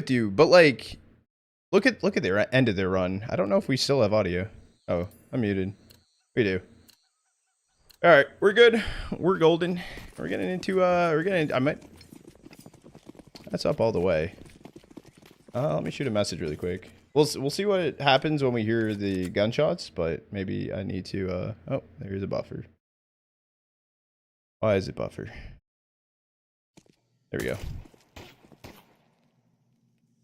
with you, but like, look at their end of their run. I don't know if we still have audio. Oh, I'm muted. We do. All right, we're good. We're golden. We're getting into I might. That's up all the way. Let me shoot a message really quick. We'll see what happens when we hear the gunshots, but maybe I need to oh, there's a buffer. Why is it buffer? There we go.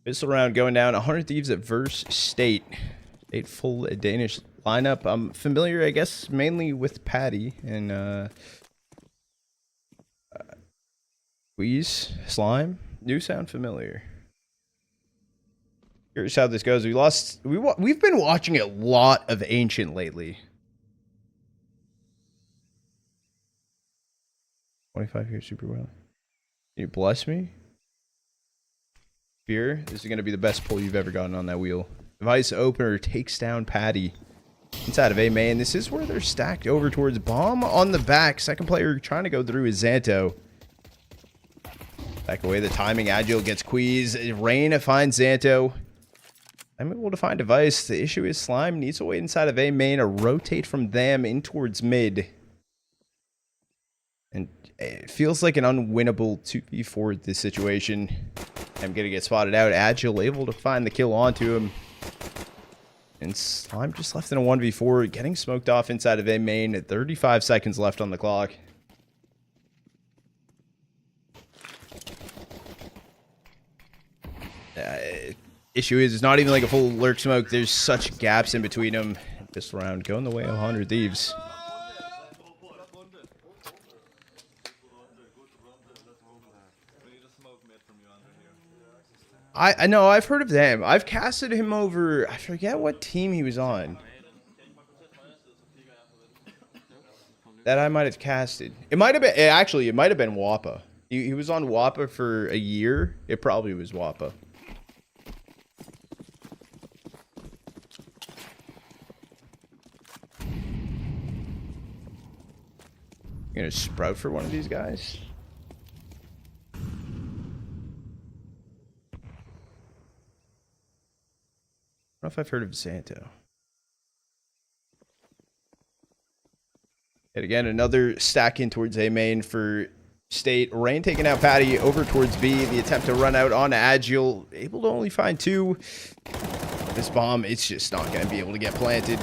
Pistol round going down. 100 Thieves at verse State. State full Danish lineup. I'm familiar, I guess, mainly with Patti and Kwezz, Slime. New sound familiar. Here's how this goes. We've been watching a lot of Ancient lately. 25 here, super well. Can you bless me? Fear, this is going to be the best pull you've ever gotten on that wheel. Device opener takes down Patti. Inside of A main. This is where they're stacked over towards bomb on the back. Second player trying to go through is Zanto. Back away, the timing. Agile gets Kwezz. Rain finds Zanto. I'm able to find device. The issue is Slime needs to wait inside of A main or rotate from them in towards mid. And it feels like an unwinnable 2v4 this situation. I'm gonna get spotted out. Agile able to find the kill onto him. And Slime just left in a 1v4, getting smoked off inside of A main at 35 seconds left on the clock. Issue is, it's not even like a full lurk smoke. There's such gaps in between them. This round going the way of 100 Thieves. I know, I've heard of them. I've casted him over, I forget what team he was on. That I might have casted. It might have been, actually, it might have been Wappa. He was on Wappa for a year. It probably was Wappa. You gonna sprout for one of these guys? I don't know if I've heard of Zanto. Yet again, another stack in towards A main for State. Rain taking out Patti over towards B. The attempt to run out on Agile. Able to only find two. This bomb, it's just not going to be able to get planted.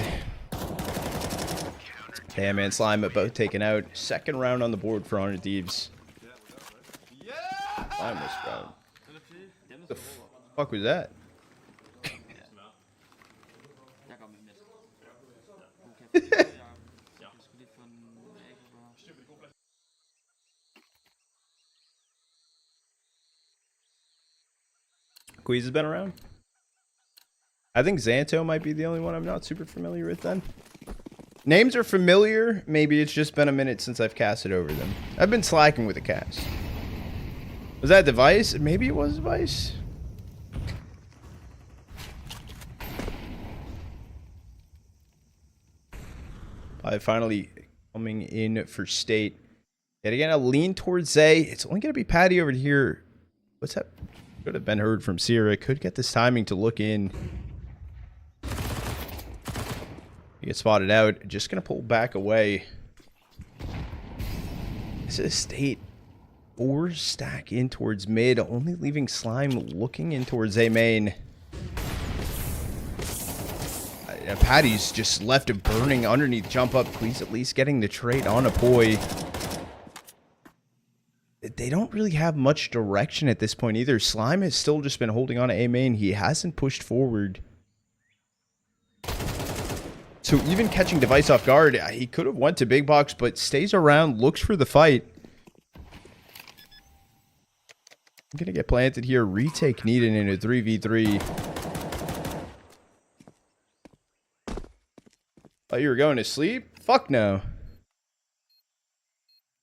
Damn, man. Slime both taken out. Second round on the board for 100 Thieves. Slime was sprout. What the fuck was that? Kwezz has been around. I think Zanto might be the only one I'm not super familiar with then. Names are familiar. Maybe it's just been a minute since I've casted over them. I've been slacking with the cast. Was that device? Maybe it was device. Finally coming in for State. Yet again, I'll lean towards A. It's only going to be Patti over here. What's that? Could have been heard from Sirah. Could get this timing to look in. He gets spotted out. Just going to pull back away. This is State. 4 stack in towards mid. Only leaving Slime looking in towards A main. Patti's just left it burning underneath jump up. Kwezz at least getting the trade on a poiii. They don't really have much direction at this point either. Slime has still just been holding on to A main. He hasn't pushed forward. So even catching device off guard, he could have went to big box, but stays around, looks for the fight. I'm gonna get planted here. Retake needed in a 3v3. Thought you were going to sleep? Fuck no.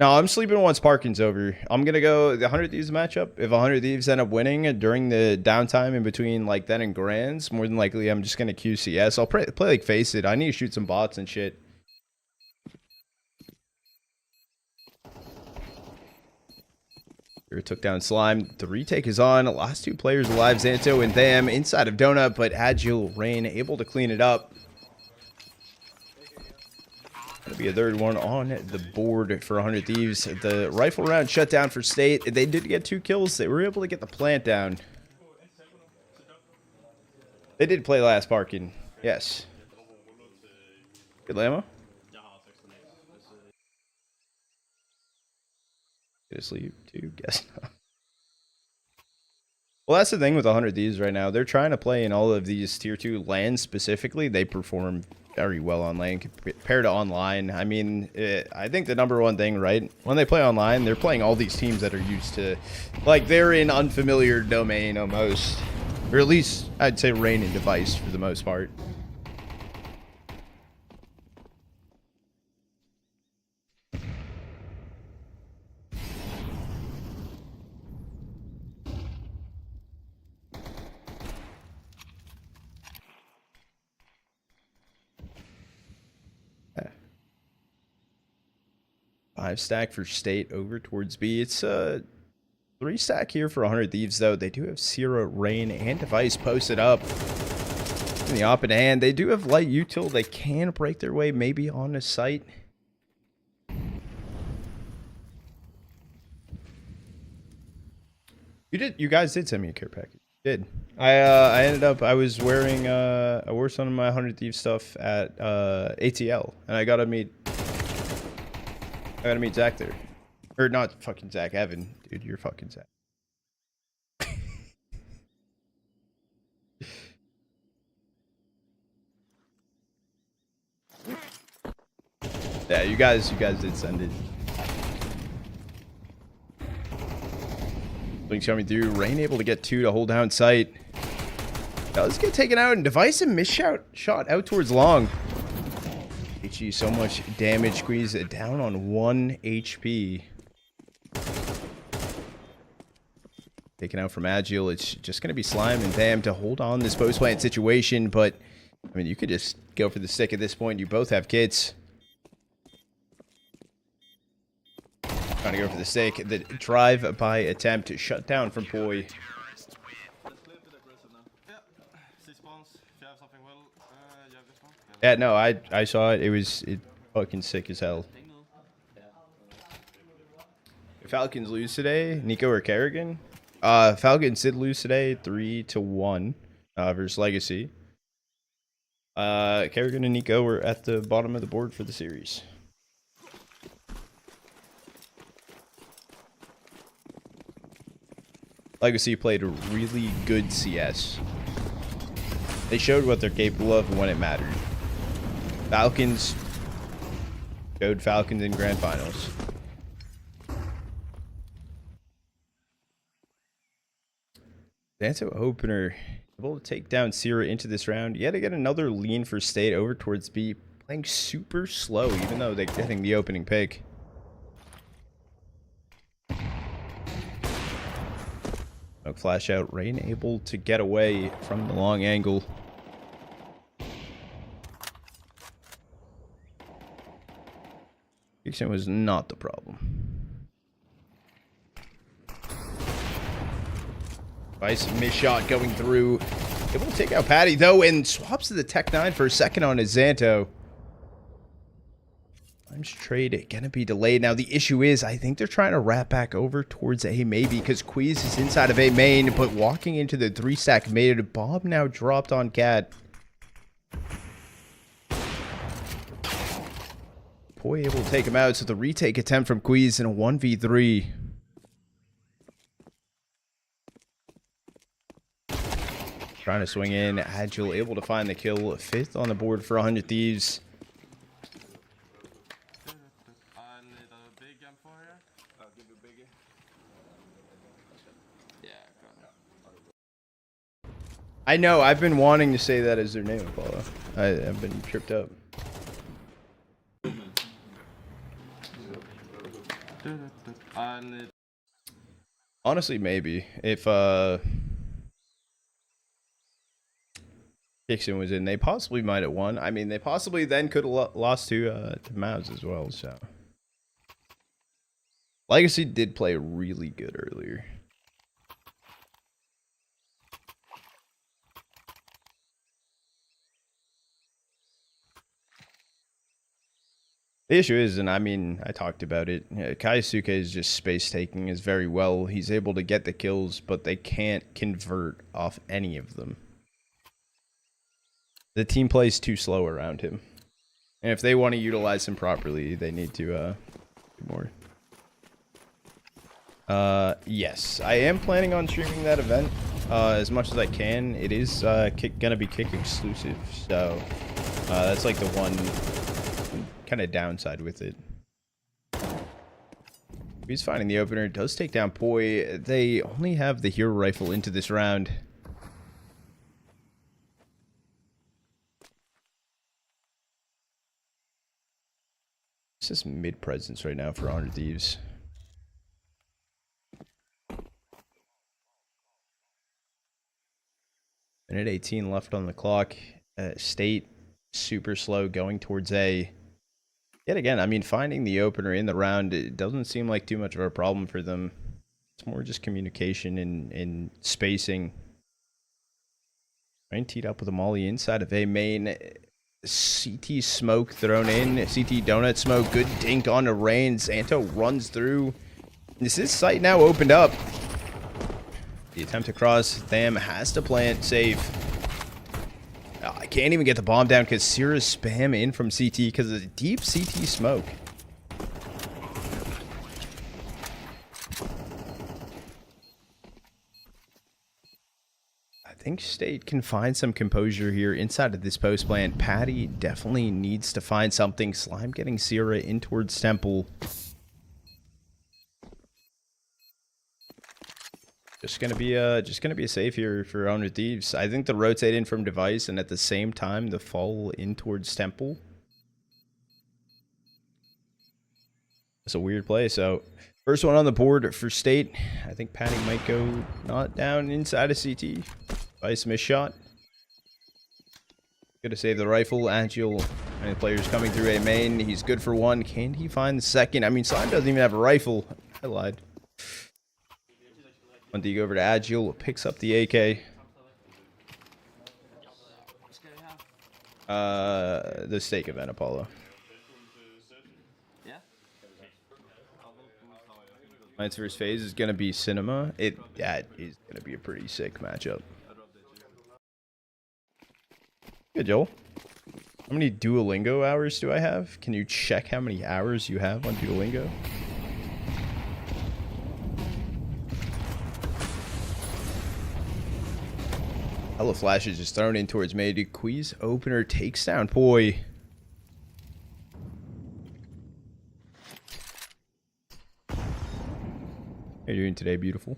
No, I'm sleeping once Parken's over. I'm going to go the 100 Thieves matchup. If 100 Thieves end up winning during the downtime in between like then and Grands, more than likely I'm just going to QCS. I'll play like Face It. I need to shoot some bots and shit. Took down Slime. The retake is on. Last two players alive, Zanto and Tham inside of Donut, but Agile Rain able to clean it up. Gonna be a third one on the board for 100 Thieves. The rifle round shut down for State. They did get 2 kills. They were able to get the plant down. They did play last Parken. Yes. Good ammo. Get to sleep too, guess not. Well, that's the thing with 100 Thieves right now. They're trying to play in all of these tier 2 lands specifically. They perform very well on lane compared to online. I mean, I think the #1 thing, right? When they play online, they're playing all these teams that are used to, like, they're in unfamiliar domain almost. Or at least, I'd say rain and device for the most part. Five stack for State over towards B. It's a 3 stack here for 100 Thieves, though. They do have Sirah, Rain, and Device posted up. In the op in hand, they do have light util. They can break their way maybe on the site. You guys did send me a care package. Did. I ended up, I was wearing, I wore some of my 100 Thieves stuff at ATL, and I got to meet Zach there. Or not fucking Zach, Evan. Dude, you're fucking Zach. Yeah, you guys did send it. Link's coming through. Rain able to get 2 to hold down sight. Now let's get taken out, and Device and miss shot out towards long. HE so much damage, squeeze it down on 1 HP. Taken out from Agile. It's just going to be Slime and Tham to hold on this post plant situation, but I mean, you could just go for the stick at this point. You both have kits. Trying to go for the stick. The drive-by attempt to shut down from poiii. Yeah, no, I saw it. It was fucking sick as hell. If Falcons lose today, Nico or Kerrigan? Falcons did lose today, 3-1 versus Legacy. Kerrigan and Nico were at the bottom of the board for the series. Legacy played a really good CS. They showed what they're capable of when it mattered. Falcons showed Falcons in grand finals. Zanto opener able to take down sirah into this round. Yet again, another lean for State over towards B. Playing super slow, even though they're getting the opening pick. Flash out. Rain able to get away from the long angle. Dixon was not the problem. Nice miss shot going through. Able to take out Patti though, and swaps to the Tech 9 for a second on his Zanto. Time's trade gonna be delayed. Now the issue is, I think they're trying to wrap back over towards A maybe, because kwezz is inside of A main, but walking into the 3 stack made it. Bob now dropped on Cat. poiii able to take him out, so the retake attempt from kwezz in a 1v3. Trying to swing in. Agile able to find the kill. 5th on the board for 100 Thieves. I know, I've been wanting to say that as their name, Apollo. I've been tripped up. Honestly, maybe. If Dixon was in, they possibly might have won. I mean, they possibly then could have lost to Mavs as well, so. Legacy did play really good earlier. The issue is, and I mean, I talked about it, Kaisuke is just space taking as very well. He's able to get the kills, but they can't convert off any of them. The team plays too slow around him. And if they want to utilize him properly, they need to do more. Yes, I am planning on streaming that event as much as I can. It is gonna be Kick exclusive, so that's like the one kind of downside with it. He's finding the opener. Does take down poiii. They only have the hero rifle into this round. This is mid presence right now for Honor Thieves. Minute 18 left on the clock. State super slow going towards A. Yet again, I mean, finding the opener in the round, it doesn't seem like too much of a problem for them. It's more just communication and spacing. Ryan teed up with a molly inside of A main. CT smoke thrown in. CT donut smoke. Good dink on the rain. Zanto runs through. This is site now opened up. The attempt to cross. Tham has to plant. Save. I can't even get the bomb down because sirah spam in from CT because of the deep CT smoke. I think State can find some composure here inside of this post plant. Patti definitely needs to find something. Slime getting sirah in towards Temple. Just gonna be a save here for Honor Thieves. I think the rotate in from device and at the same time the fall in towards Temple. It's a weird play. So first one on the board for State. I think Patti might go not down inside of CT. Device miss shot. Gonna save the rifle. Agile. And the player's coming through A main. He's good for one. Can he find the second? I mean, Slime doesn't even have a rifle. I lied. One dig over to Agile, picks up the AK. The stake event, Apollo. Lance vs. FaZe is gonna be cinema. That is gonna be a pretty sick matchup. Good, Joel. How many Duolingo hours do I have? Can you check how many hours you have on Duolingo? Hella flashes just thrown in towards May. Kwezz opener takes down poiii. How you doing today, beautiful?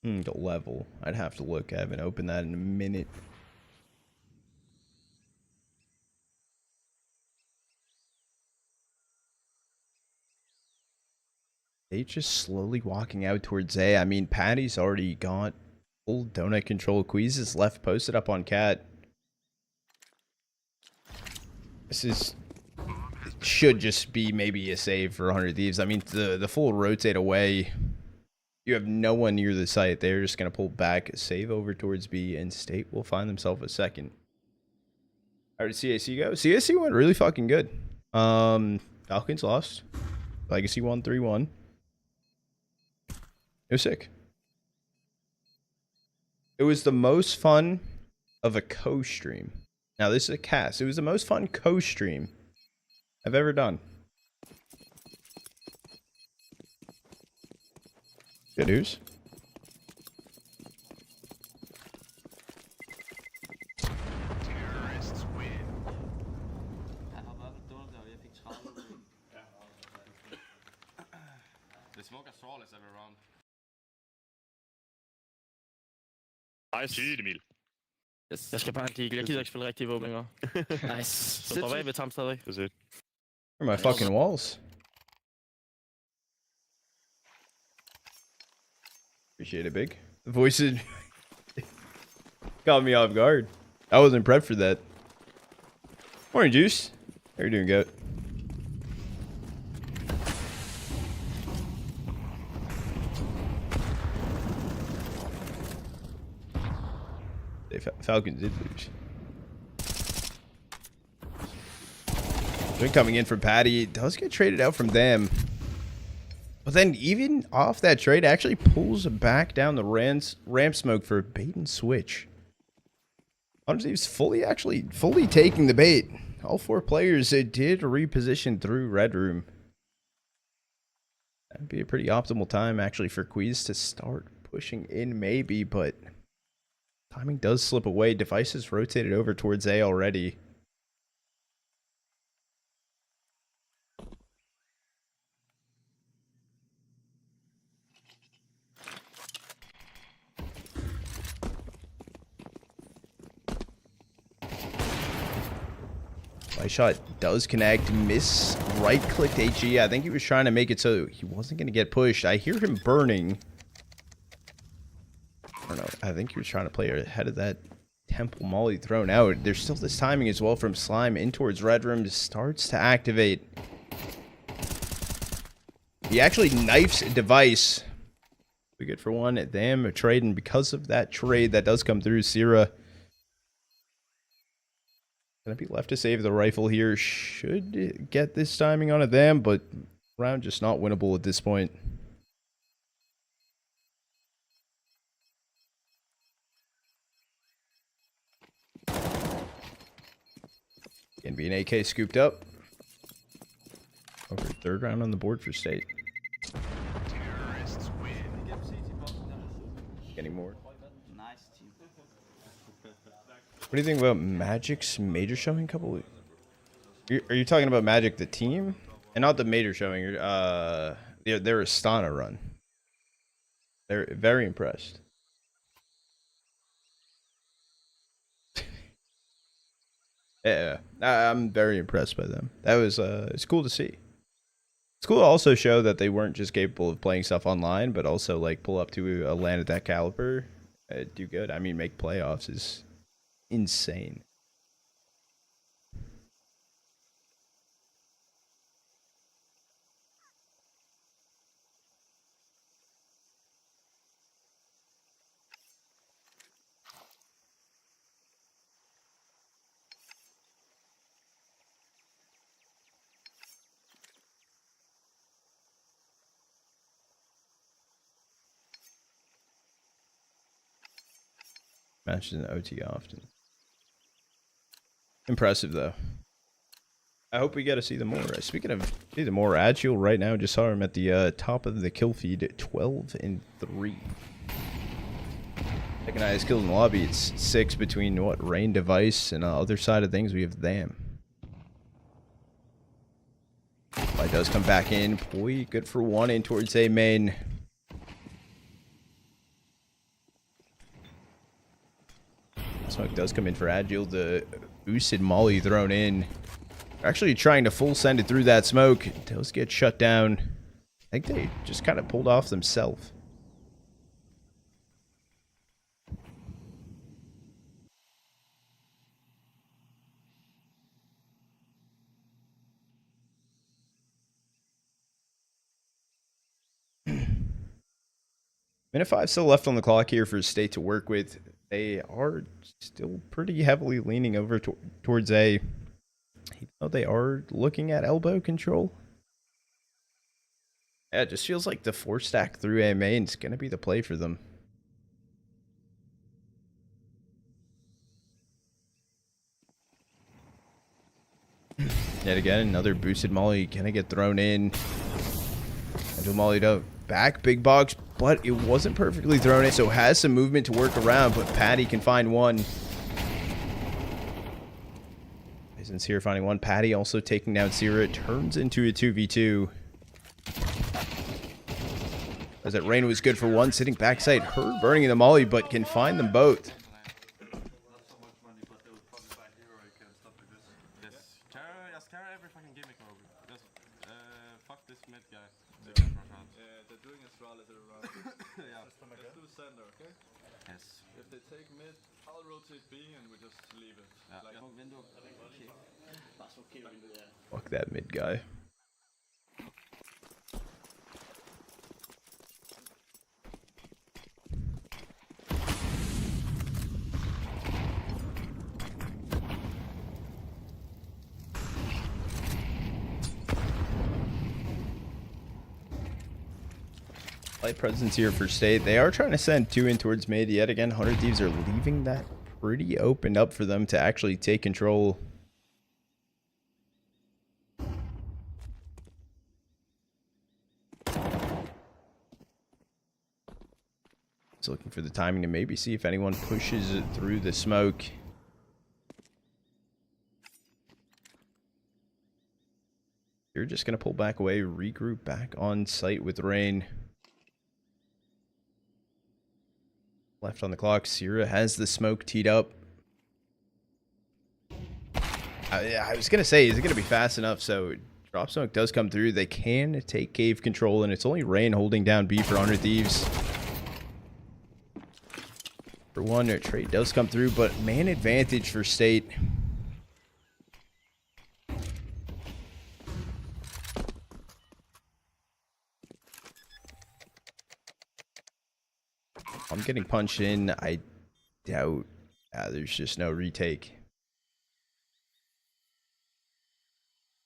The level. I'd have to look. I haven't opened that in a minute. They just slowly walking out towards A. I mean, Patti's already got full donut control. Kwezz is left posted up on Cat. This is... It should just be maybe a save for 100 Thieves. I mean, the full rotate away. You have no one near the site. They're just going to pull back, save over towards B, and State will find themselves a second. How did CAC go? CAC went really fucking good. Falcons lost. Legacy won 3-1. It was sick. It was the most fun of a co-stream. Now, this is a cast. It was the most fun co-stream I've ever done. Good news. Terrorists win. The smoke is flawless every round. Nice. Emil. Yes. Jeg skal bare en deagle. Jeg gider ikke spille rigtige våbninger. Nice. Så står bag ved Tam stadig. That's it. Where are my fucking walls? Appreciate it, Big. The voices caught me off guard. I wasn't prepped for that. Morning, Juice. How you doing, Goat? Falcons did lose. They're coming in from Patti. Does get traded out from them. But then even off that trade, actually pulls back down the ramp smoke for a bait and switch. Thieves fully taking the bait. All 4 players did reposition through Red Room. That'd be a pretty optimal time actually for kwezz to start pushing in maybe, but timing does slip away. Devices rotated over towards A already. My shot does connect. Miss right-clicked HE. I think he was trying to make it so he wasn't going to get pushed. I hear him burning. I don't know. I think he was trying to play ahead of that temple molly thrown out. There's still this timing as well from Slime in towards Red Room. Starts to activate. He actually knifes Device. We good for one. Them trading because of that trade that does come through. Sirah gonna be left to save the rifle here. Should get this timing on them, but round just not winnable at this point. Gonna be an AK scooped up. Over 3rd round on the board for State. Any more? Nice team. What do you think about Magic's major showing couple? Are you talking about Magic the team, and not the major showing? Their Astana run. They're very impressed. Yeah, I'm very impressed by them. That was it's cool to see. It's cool to also show that they weren't just capable of playing stuff online, but also like pull up to a land at that caliber, do good. I mean, make playoffs is insane. Matches in the OT often. Impressive though. I hope we get to see them more. Speaking of see them more, Agile right now just saw him at the top of the kill feed at 12 and 3. Second highest kills in the lobby. It's 6 between what Rain, Device, and other side of things we have them. It does come back in. Poiii good for 1 in towards A main. Smoke does come in for Agile. The boosted molly thrown in. Actually trying to full send it through that smoke. It does get shut down. I think they just kind of pulled off themselves. Minute 5 still left on the clock here for State to work with. They are still pretty heavily leaning over towards A. Even though they are looking at elbow control. Yeah, it just feels like the 4-stack through A main is going to be the play for them. Yet again, another boosted molly going to get thrown in. Until molly back, big box, but it wasn't perfectly thrown in, so has some movement to work around, but Patti can find one. Isn't here finding one. Patti also taking down sirah. It turns into a 2v2. As that Rain was good for 1, sitting backside, her burning in the molly, but can find them both. If they take mid, I'll rotate B and we just leave it. Fuck that mid guy. Light presence here for State. They are trying to send 2 in towards mid. Yet again, 100 Thieves are leaving that pretty opened up for them to actually take control. Just looking for the timing to maybe see if anyone pushes it through the smoke. You're just going to pull back away, regroup back on site with Rain. Left on the clock. Sirah has the smoke teed up. I was going to say, is it going to be fast enough? So drop smoke does come through. They can take cave control, and it's only Rain holding down B for 100 Thieves. For one, their trade does come through, but man advantage for State. I'm getting punched in. I doubt there's just no retake.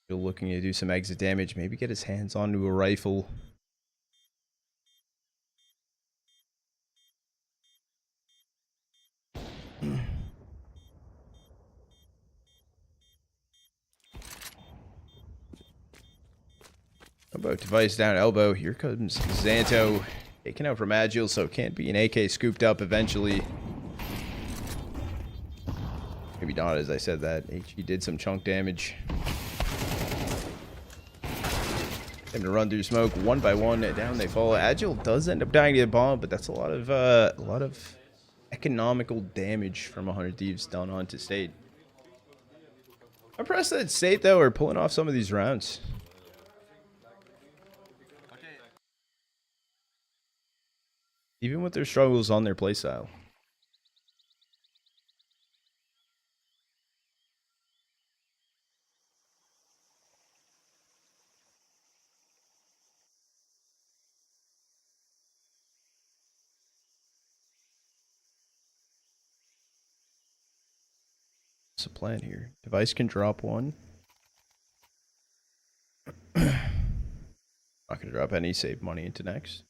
Still looking to do some exit damage. Maybe get his hands onto a rifle. How about device down elbow? Here comes Zanto. Taken out from Agile, so it can't be an AK scooped up eventually. Maybe not, as I said that. HE did some chunk damage. Time to run through smoke one by one. Down they fall. Agile does end up dying to the bomb, but that's a lot of economical damage from 100 Thieves done onto State. I'm impressed that State, though, are pulling off some of these rounds. Even with their struggles on their playstyle. What's the plan here? Device can drop one. Not gonna drop any, save money into next.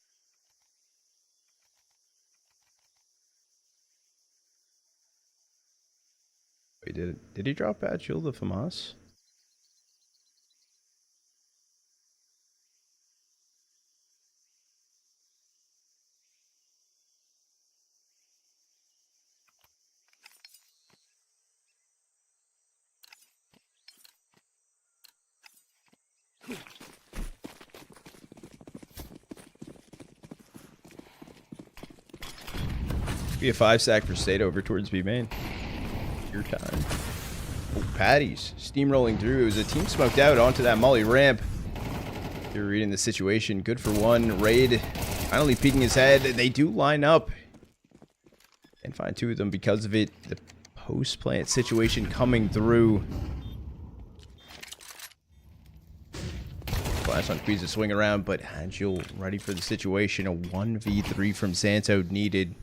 Wait, did he drop bad shield of Hamas? Be a 5-stack for State over towards B main. Your time. Oh, Patty's steamrolling through. It was a team smoked out onto that molly ramp. You're reading the situation. Good for one. Raid finally peeking his head. They do line up. Can't find 2 of them because of it. The post-plant situation coming through. Flash on kwezz to swing around, but Agile ready for the situation. A 1v3 from Zanto needed.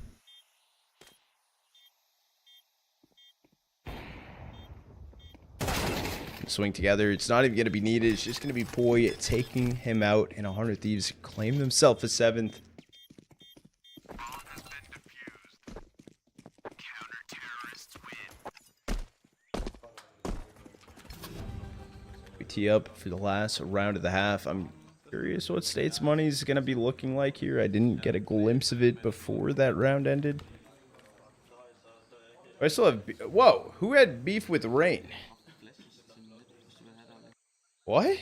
Swing together. It's not even going to be needed. It's just going to be poiii taking him out, and 100 Thieves claim themselves a 7th. We tee up for the last round of the half. I'm curious what State's money is going to be looking like here. I didn't get a glimpse of it before that round ended. I still have... Whoa! Who had beef with Rain? What?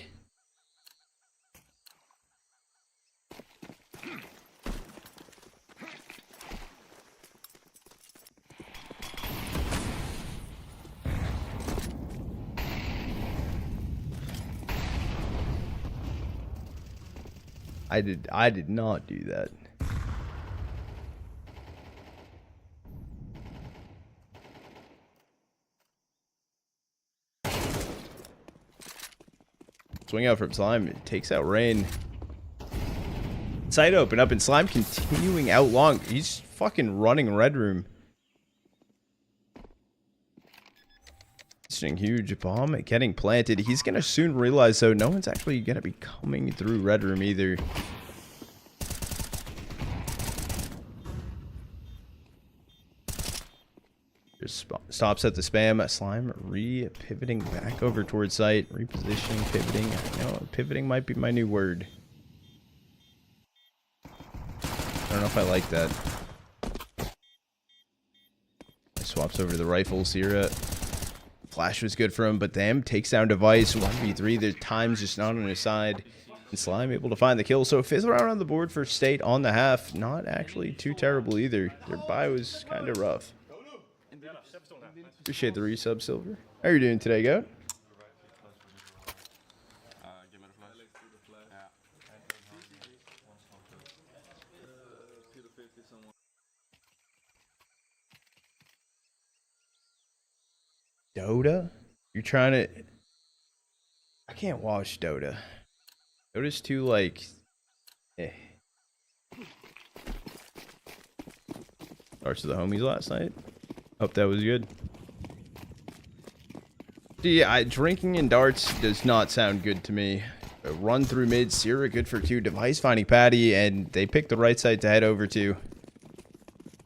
I did not do that. Swing out from Slime. It takes out Rain. Side open up, and Slime continuing out long. He's fucking running Red Room. Huge bomb getting planted. He's gonna soon realize, though, no one's actually gonna be coming through Red Room either. Just stops at the spam. Slime re-pivoting back over towards site. Repositioning, pivoting. No, pivoting might be my new word. I don't know if I like that. Swaps over to the rifle. Sirah. Flash was good for him, but them takes down Device. 1v3. The time's just not on his side. And Slime able to find the kill. So 5th round on the board for State on the half. Not actually too terrible either. Their buy was kind of rough. Appreciate the resub, Silver. How are you doing today, Goat? Dota? You're trying to... I can't watch Dota. Dota's too, like... Eh. Starts to the homies last night. Hope that was good. Yeah, drinking in darts does not sound good to me. A run through mid, Sirah good for 2. Device finding Patti, and they pick the right side to head over to.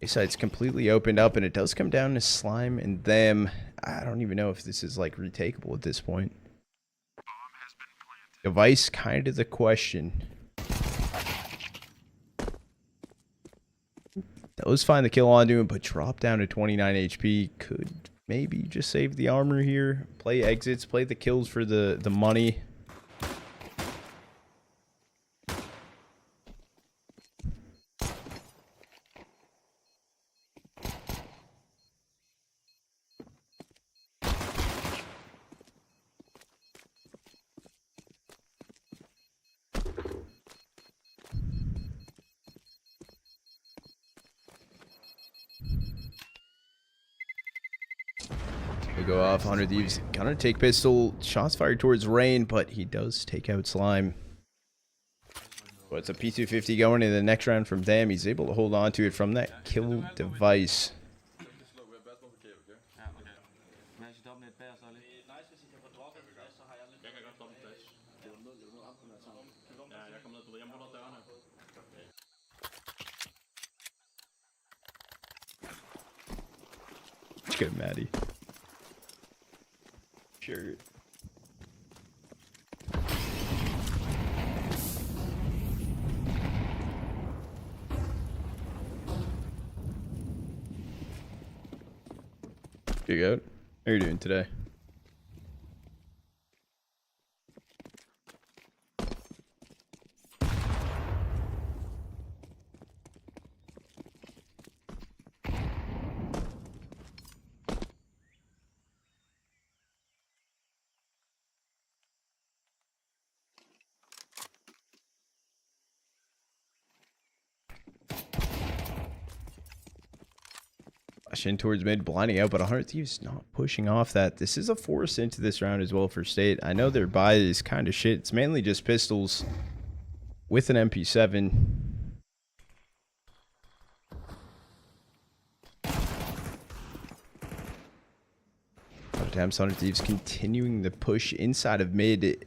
A side's completely opened up, and it does come down to Slime and them. I don't even know if this is like retakeable at this point. Device kind of the question. Those find the kill onto him, but drop down to 29 HP. Could maybe just save the armor here. Play exits, play the kills for the money. Go off. 100 Thieves gonna take pistol. Shots fired towards Rain, but he does take out Slime. So it's a P250 going in the next round from them. He's able to hold on to it from that kill Device. Good, Maddie. Sure. You good? How are you doing today? In towards mid, blinding out, but 100 Thieves not pushing off that. This is a force into this round as well for State. I know their buy is kind of shit. It's mainly just pistols with an MP7. Attempts. 100 Thieves continuing the push inside of mid.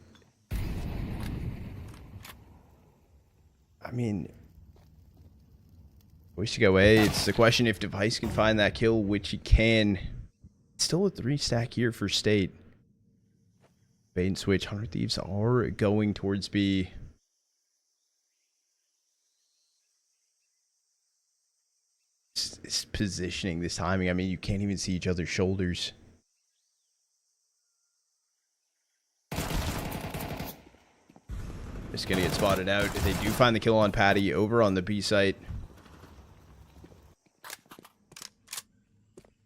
I mean, wish to go A. It's the question if Device can find that kill, which he can. It's still a 3-stack here for State. Bait and switch. 100 Thieves are going towards B. It's positioning, this timing. I mean, you can't even see each other's shoulders. Just gonna get spotted out. They do find the kill on Patti over on the B site.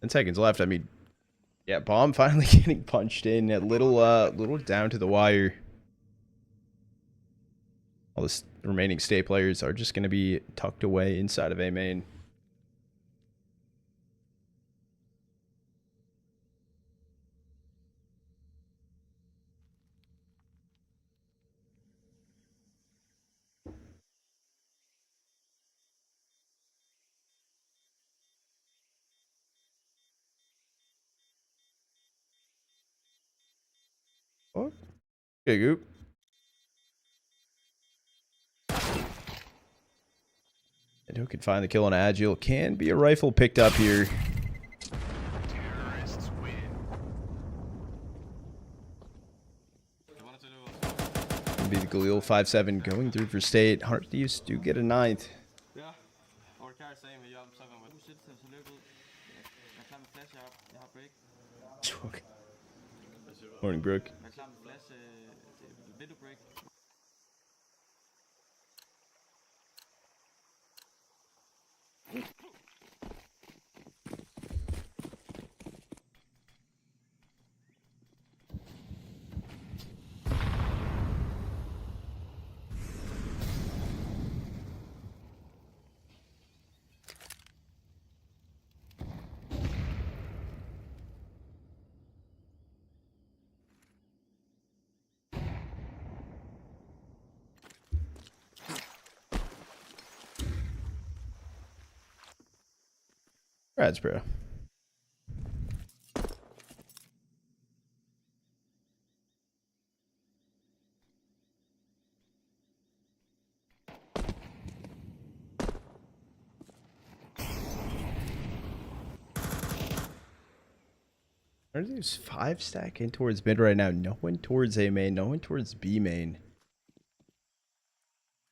10 seconds left. I mean, yeah, bomb finally getting punched in. A little down to the wire. All the remaining State players are just going to be tucked away inside of A main. Oh, okay, Goop. And who can find the kill on Agile? Can be a rifle picked up here. Galil 5-7 going through for state. 100 Thieves do get a 9th. Ja, og det kan jeg sige med Jørgen, så kan man nu sætte sig så løbet. Jeg er klar med flash, jeg har break. Okay. Morning, Brooke. Jeg er klar med flash, vil du break? Congrats, bro. Are these 5 stacking towards mid right now? No one towards A main, no one towards B main.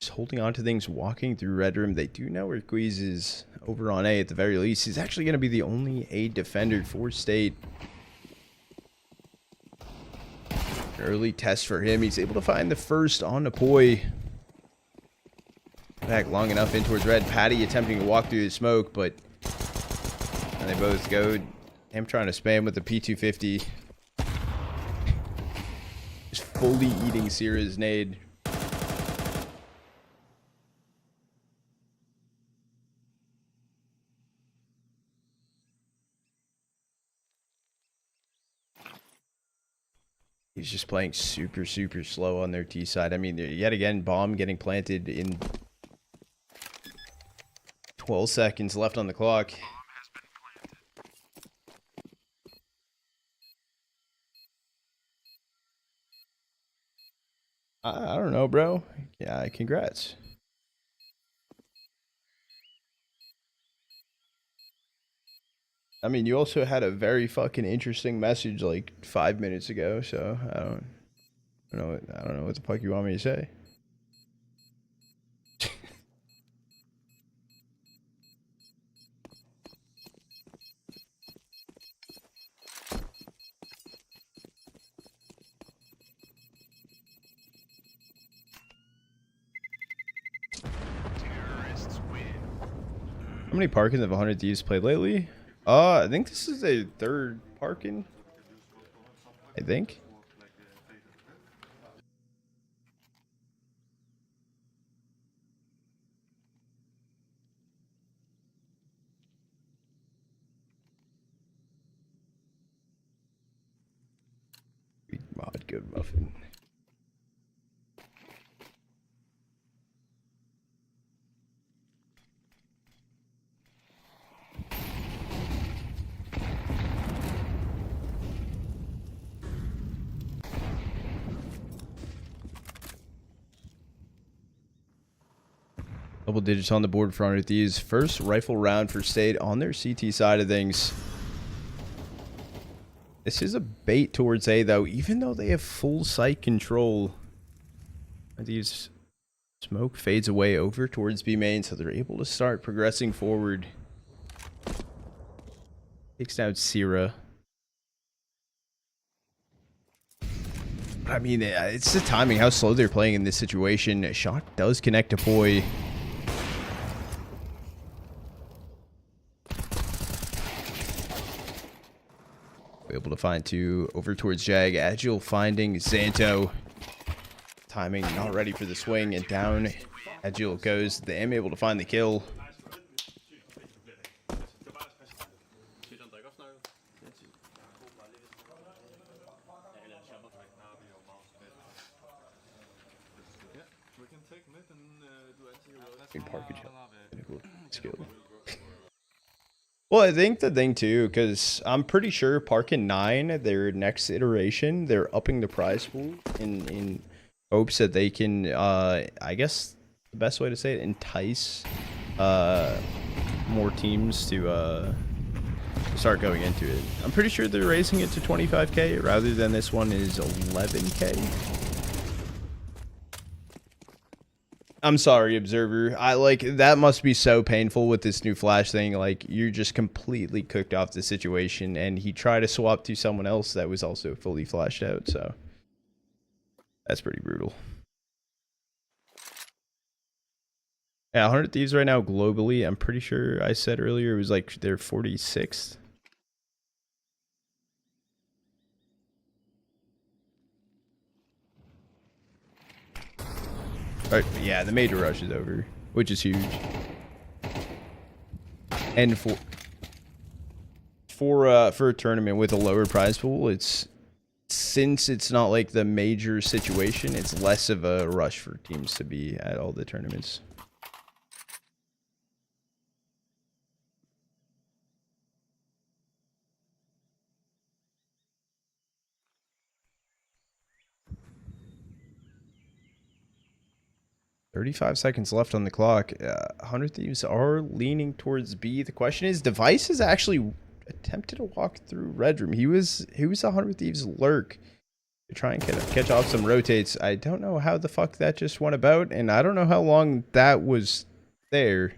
Just holding on to things, walking through red room. They do know where kwezz is over on A at the very least. He's actually going to be the only A defender for state. Early test for him. He's able to find the first on the poiii. Back long enough in towards red. Patti attempting to walk through the smoke, but and they both go. Him trying to spam with the P250. Just fully eating Sirah's nade. He's just playing super slow on their T side. I mean, yet again, bomb getting planted in 12 seconds left on the clock. I don't know, bro. Yeah, congrats. I mean, you also had a very fucking interesting message like 5 minutes ago, so I don't know what the fuck you want me to say. How many Parkens have 100 Thieves played lately? I think this is a 3rd Parken. I think. Big mod, good muffin. Double digits on the board for 100 Thieves. First rifle round for state on their CT side of things. This is a bait towards A though, even though they have full sight control. These smoke fades away over towards B main, so they're able to start progressing forward. Takes down Sirah. I mean, it's the timing, how slow they're playing in this situation. A shot does connect to poiii. Able to find 2 over towards Jag. Agile finding Zanto. Timing not ready for the swing, and down Agile goes. They am able to find the kill. Well, I think the thing too, because I'm pretty sure Parken 9, their next iteration, they're upping the prize pool in hopes that they can, I guess the best way to say it, entice more teams to start going into it. I'm pretty sure they're raising it to 25k rather than this one is 11k. I'm sorry, Observer. I like that must be so painful with this new flash thing. Like you're just completely cooked off the situation, and he tried to swap to someone else that was also fully flashed out. So that's pretty brutal. Yeah, 100 Thieves right now globally. I'm pretty sure I said earlier it was like they're 46th. Right, yeah, the major rush is over, which is huge. And for a tournament with a lower prize pool, since it's not like the major situation, it's less of a rush for teams to be at all the tournaments. $35 left on the clock. 100 Thieves are leaning towards B. The question is, Device has actually attempted to walk through Red Room. He was 100 Thieves lurk to try and catch off some rotates. I don't know how the fuck that just went about, and I don't know how long that was there.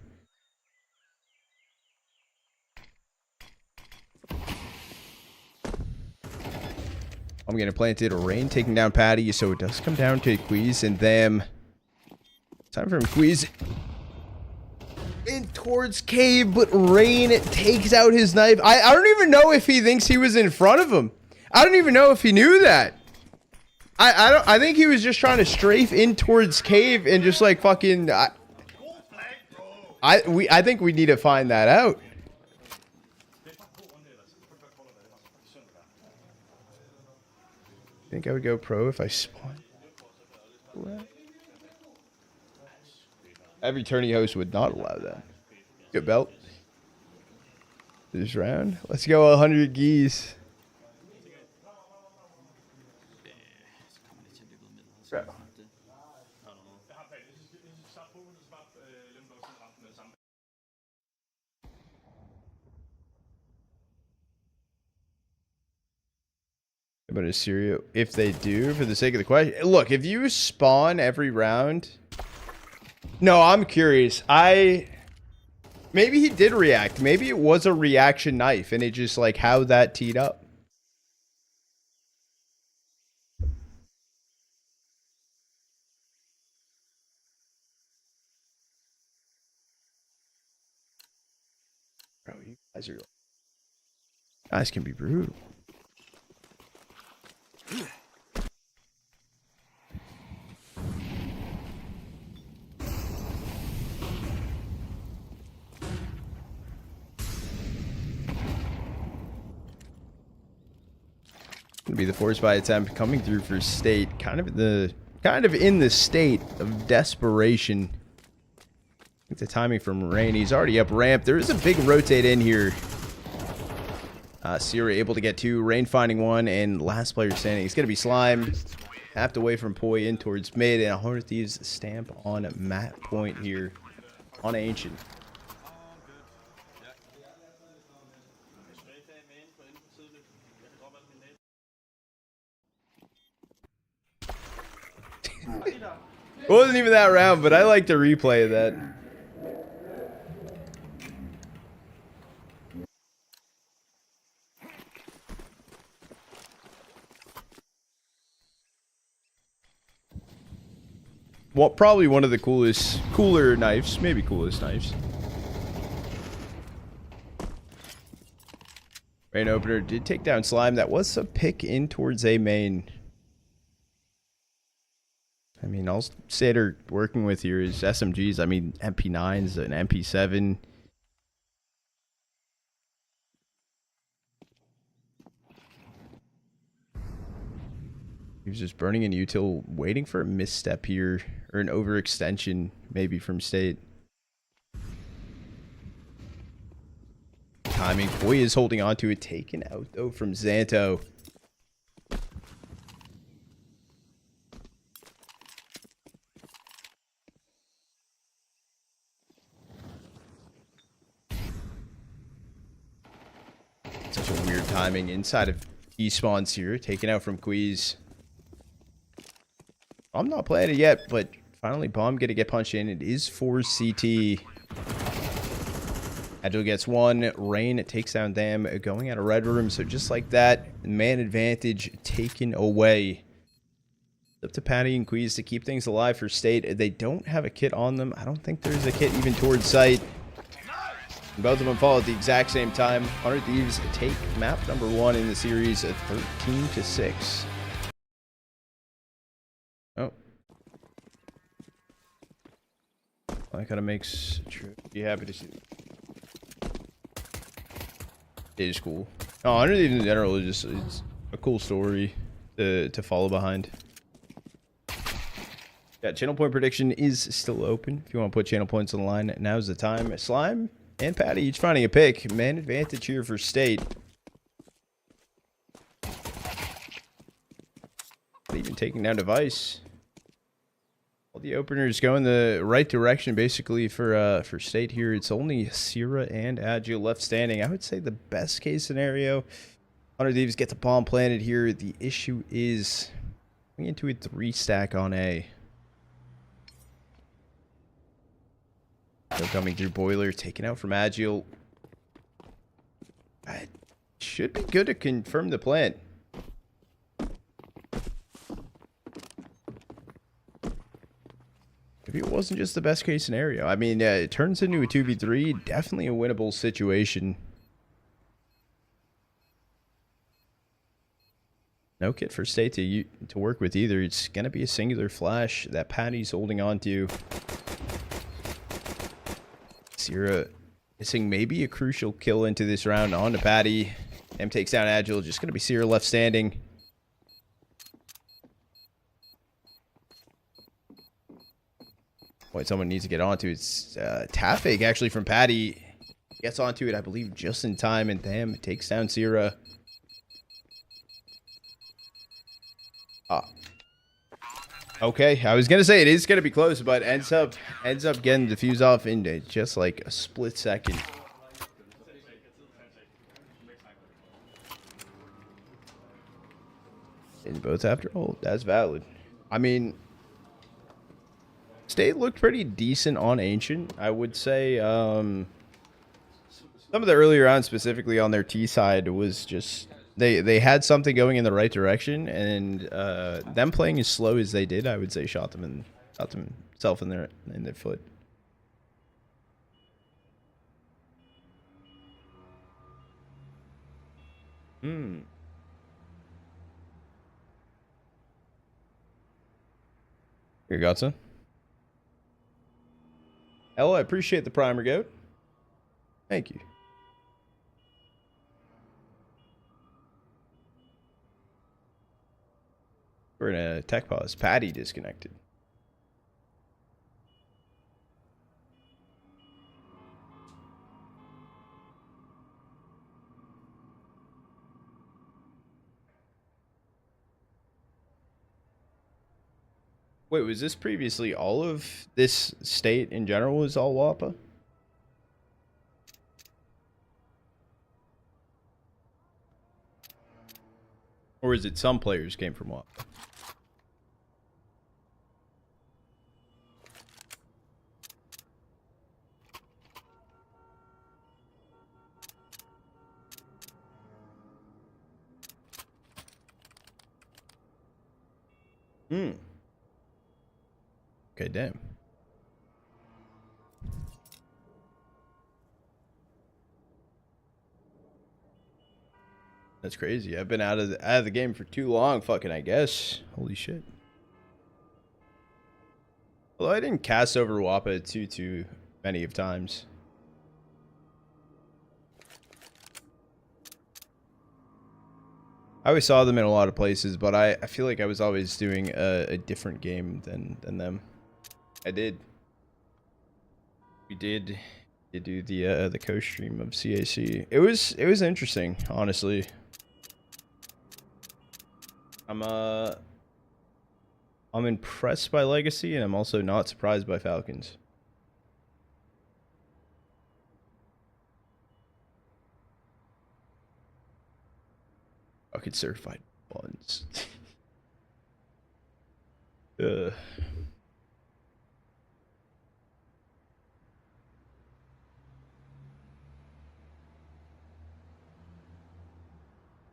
I'm gonna plant it. Rain taking down Patti, so it does come down to kwezz and them. Time for him, kwezz. In towards cave, but Rain takes out his knife. I don't even know if he thinks he was in front of him. I don't even know if he knew that. I think he was just trying to strafe in towards cave and just like fucking. I think we need to find that out. I think I would go pro if I spawn. Every tourney host would not allow that. Good belt. This round. Let's go 100 geese. But a sirah, if they do, for the sake of the question. Look, if you spawn every round. No, I'm curious. Maybe he did react. Maybe it was a reaction knife and it just like how that teed up. Bro, you guys can be brutal. Gonna be the force by attempt coming through for state, kind of in the state of desperation. Get the timing from Rain. He's already up ramp. There is a big rotate in here. Sirah able to get two. Rain finding one, and last player standing. It's gonna be Slime. Half the way from poiii in towards mid, and 100 Thieves stamp on Matt Point here on Ancient. It wasn't even that round, but I like the replay of that. Well, probably one of the cooler knives, maybe coolest knives. Rain opener did take down Slime. That was a pick in towards A main. I mean, all State are working with here is SMGs. I mean, MP9s and MP7. He was just burning in util, waiting for a misstep here, or an overextension, maybe from State. Timing. Boy is holding on to it. Taken out, though, from Zanto. Such a weird timing inside of E-spawns here. Taken out from kwezz. I'm not playing it yet, but Finally, bomb gonna get punched in. It is for CT. Agile gets one. Rain takes down them. Going out of red room. So just like that, man advantage taken away. It's up to Patti and kwezz to keep things alive for State. They don't have a kit on them. I don't think there's a kit even towards site. Both of them fall at the exact same time. 100 Thieves take map number 1 in the series at 13-6. Oh. That kind of makes you happy to see. It is cool. Oh, 100 Thieves in general is just it's a cool story to follow behind. Yeah, channel point prediction is still open. If you want to put channel points on the line, now's the time. Slime and Patti each finding a pick. Man advantage here for State. Even taking down Device. All the openers go in the right direction, basically, for State here. It's only sirah and Agile left standing. I would say the best case scenario. 100 Thieves get the bomb planted here. The issue is going into a 3-stack on A. Still coming through Boiler, taken out from Agile. It should be good to confirm the plant. Maybe it wasn't just the best case scenario. I mean, it turns into a 2v3. Definitely a winnable situation. No kit for State to work with either. It's going to be a singular flash that Patti's holding on to. sirah missing maybe a crucial kill into this round onto Patti. M takes down Agile. Just going to be sirah left standing. Wait, someone needs to get onto it. It's tap fake actually from Patti. Gets onto it, I believe, just in time, and damn, takes down sirah. Okay, I was gonna say it is gonna be close, but ends up getting the fuse off in just like a split second. And both after all, that's valid. I mean, State looked pretty decent on Ancient, I would say. Some of the earlier rounds, specifically on their T side, was just they had something going in the right direction, and them playing as slow as they did, I would say, shot themselves in their foot. Here, Godson. Ella, I appreciate the primer, goat. Thank you. We're in a tech pause. Patti disconnected. Wait, was this previously all of this State in general was all WAPA? Or is it some players came from WAPA? Okay, damn. That's crazy. I've been out of the game for too long, fucking, I guess. Holy shit. Although I didn't cast over WAPA too many of times. I always saw them in a lot of places, but I feel like I was always doing a different game than them. I did. We did do the co-stream of CAC. It was interesting, honestly. I'm impressed by Legacy, and I'm also not surprised by Falcons. Fucking certified ones.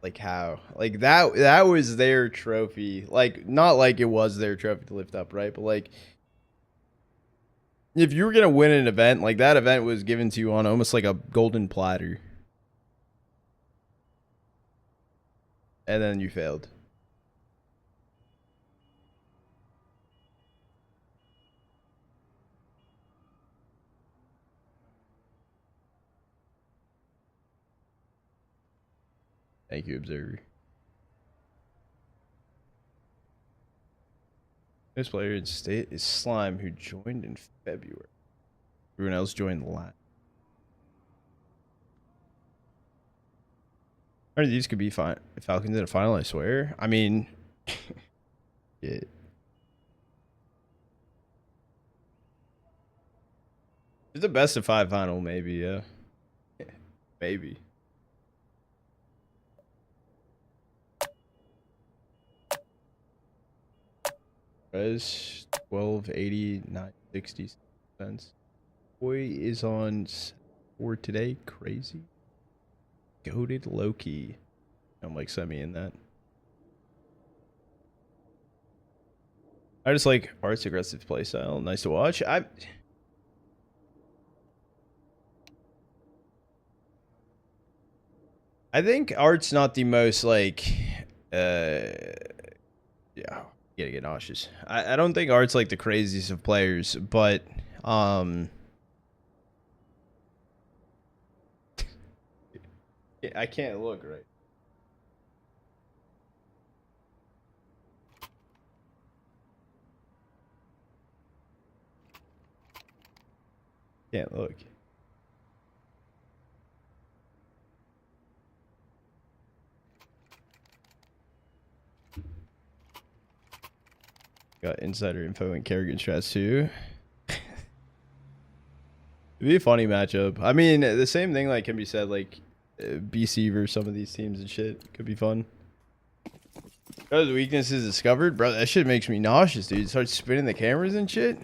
Like how? Like that was their trophy. Like not like it was their trophy to lift up, right? But like if you were gonna win an event, like that event was given to you on almost like a golden platter. And then you failed. Thank you, Observer. This player in state is Slime, who joined in February. Everyone else joined last. Or these could be fine. Falcons in a final, I swear. I mean, yeah. It's the best of 5 final, maybe, yeah. Maybe. Res 1280 960 cents. Boy is on for today. Crazy. Goated Loki. I'm like semi in that. I just like Art's aggressive playstyle. Nice to watch. I think Art's not the most like yeah. Gotta get nauseous. I don't think Art's like the craziest of players, but I can't look right. Can't look. Got insider info and Kerrigan strats too. It'd be a funny matchup. I mean, the same thing like can be said like BC versus some of these teams and shit. Could be fun. Those weaknesses discovered, bro. That shit makes me nauseous, dude. Start spinning the cameras and shit.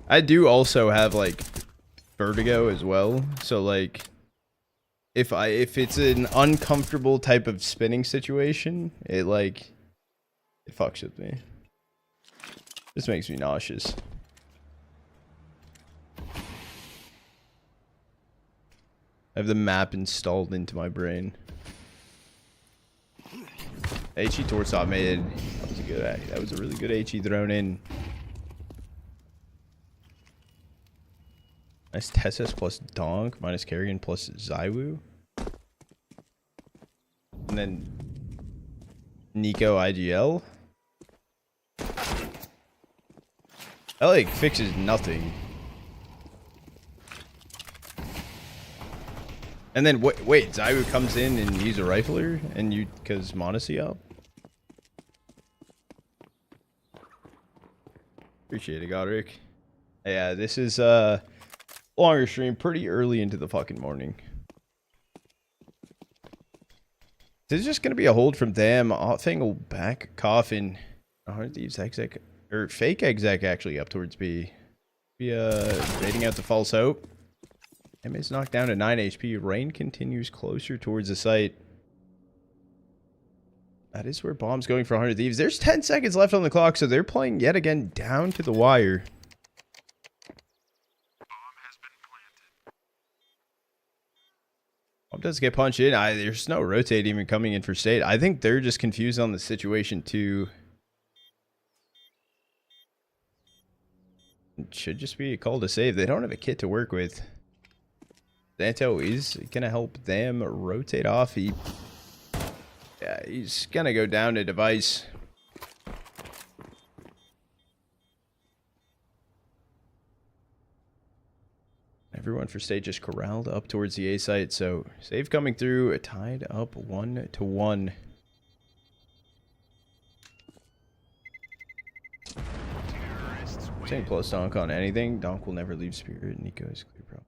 I do also have like vertigo as well, so like if it's an uncomfortable type of spinning situation, it fucks with me. This makes me nauseous. I have the map installed into my brain. HE Torstop made. That was a really good HE thrown in. Nice Tessus plus Donk minus Kerrigan plus Zywoo. And then Nico IGL. That like fixes nothing. And then wait, Zywoo comes in and he's a rifler and you cause Monacy up. Appreciate it, Godric. Yeah, this is longer stream, pretty early into the fucking morning. This is just gonna be a hold from them. Thing back coffin. 100 Thieves exec or fake exec actually up towards B. Be raiding out the false hope. M is knocked down to 9 HP. Rain continues closer towards the site. That is where bomb's going for 100 Thieves. There's 10 seconds left on the clock, so they're playing yet again down to the wire. Bomb does get punched in. There's no rotate even coming in for state. I think they're just confused on the situation too. It should just be a call to save. They don't have a kit to work with. Zanto is gonna help them rotate off. Yeah, he's gonna go down to device. Everyone for state just corralled up towards the A site, so save coming through, tied up 1-1. Saying plus Donk on anything. Donk will never leave Spirit. Nico is clear, bro.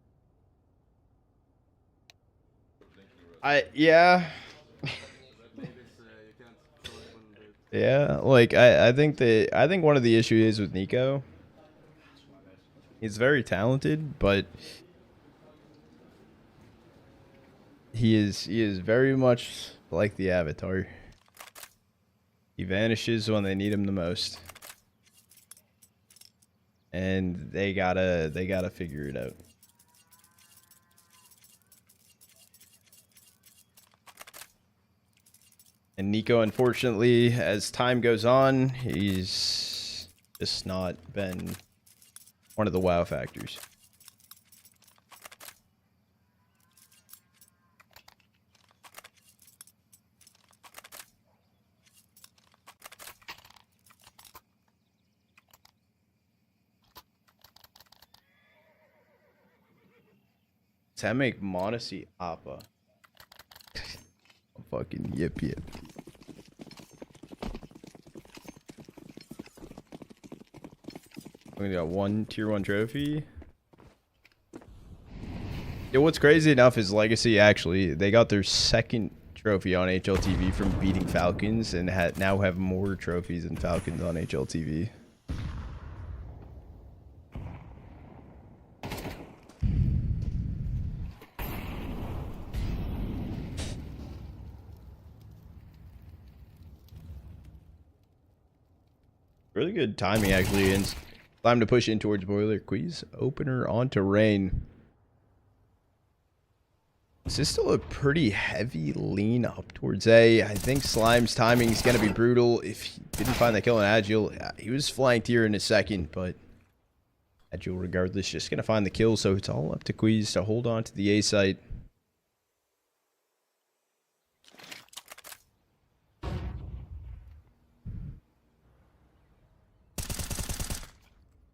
Yeah. Yeah, like I think one of the issues is with Nico. He's very talented, but he is very much like the Avatar. He vanishes when they need him the most. And they gotta figure it out. And Nico, unfortunately, as time goes on, he's just not been one of the wow factors. Thamlike Monasi Appa. Fucking yip yip. We got one tier 1 trophy. Yeah, what's crazy enough is Legacy actually, they got their second trophy on HLTV from beating Falcons and now have more trophies than Falcons on HLTV. Really good timing actually, and time to push in towards boiler. Kwezz opener onto rain. This is still a pretty heavy lean up towards A. I think Slime's timing is going to be brutal. If he didn't find that kill on Agile, he was flanked here in a second, but Agile regardless just going to find the kill, so it's all up to Kwezz to hold on to the A site.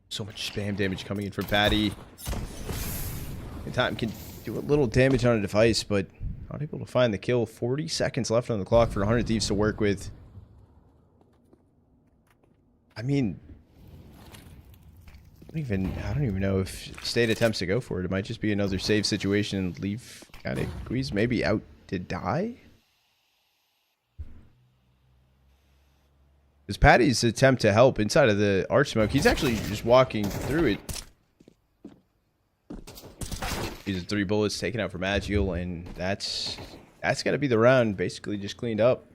So much spam damage coming in from Patti. Time can do a little damage on a device, but not able to find the kill. 40 seconds left on the clock for 100 Thieves to work with. I mean, I don't even know if State attempts to go for it. It might just be another save situation and leave kind of Kwezz maybe out to die. Because Patty's attempt to help inside of the arch smoke, he's actually just walking through it. These are 3 bullets taken out from Agile, and that's got to be the round. Basically just cleaned up.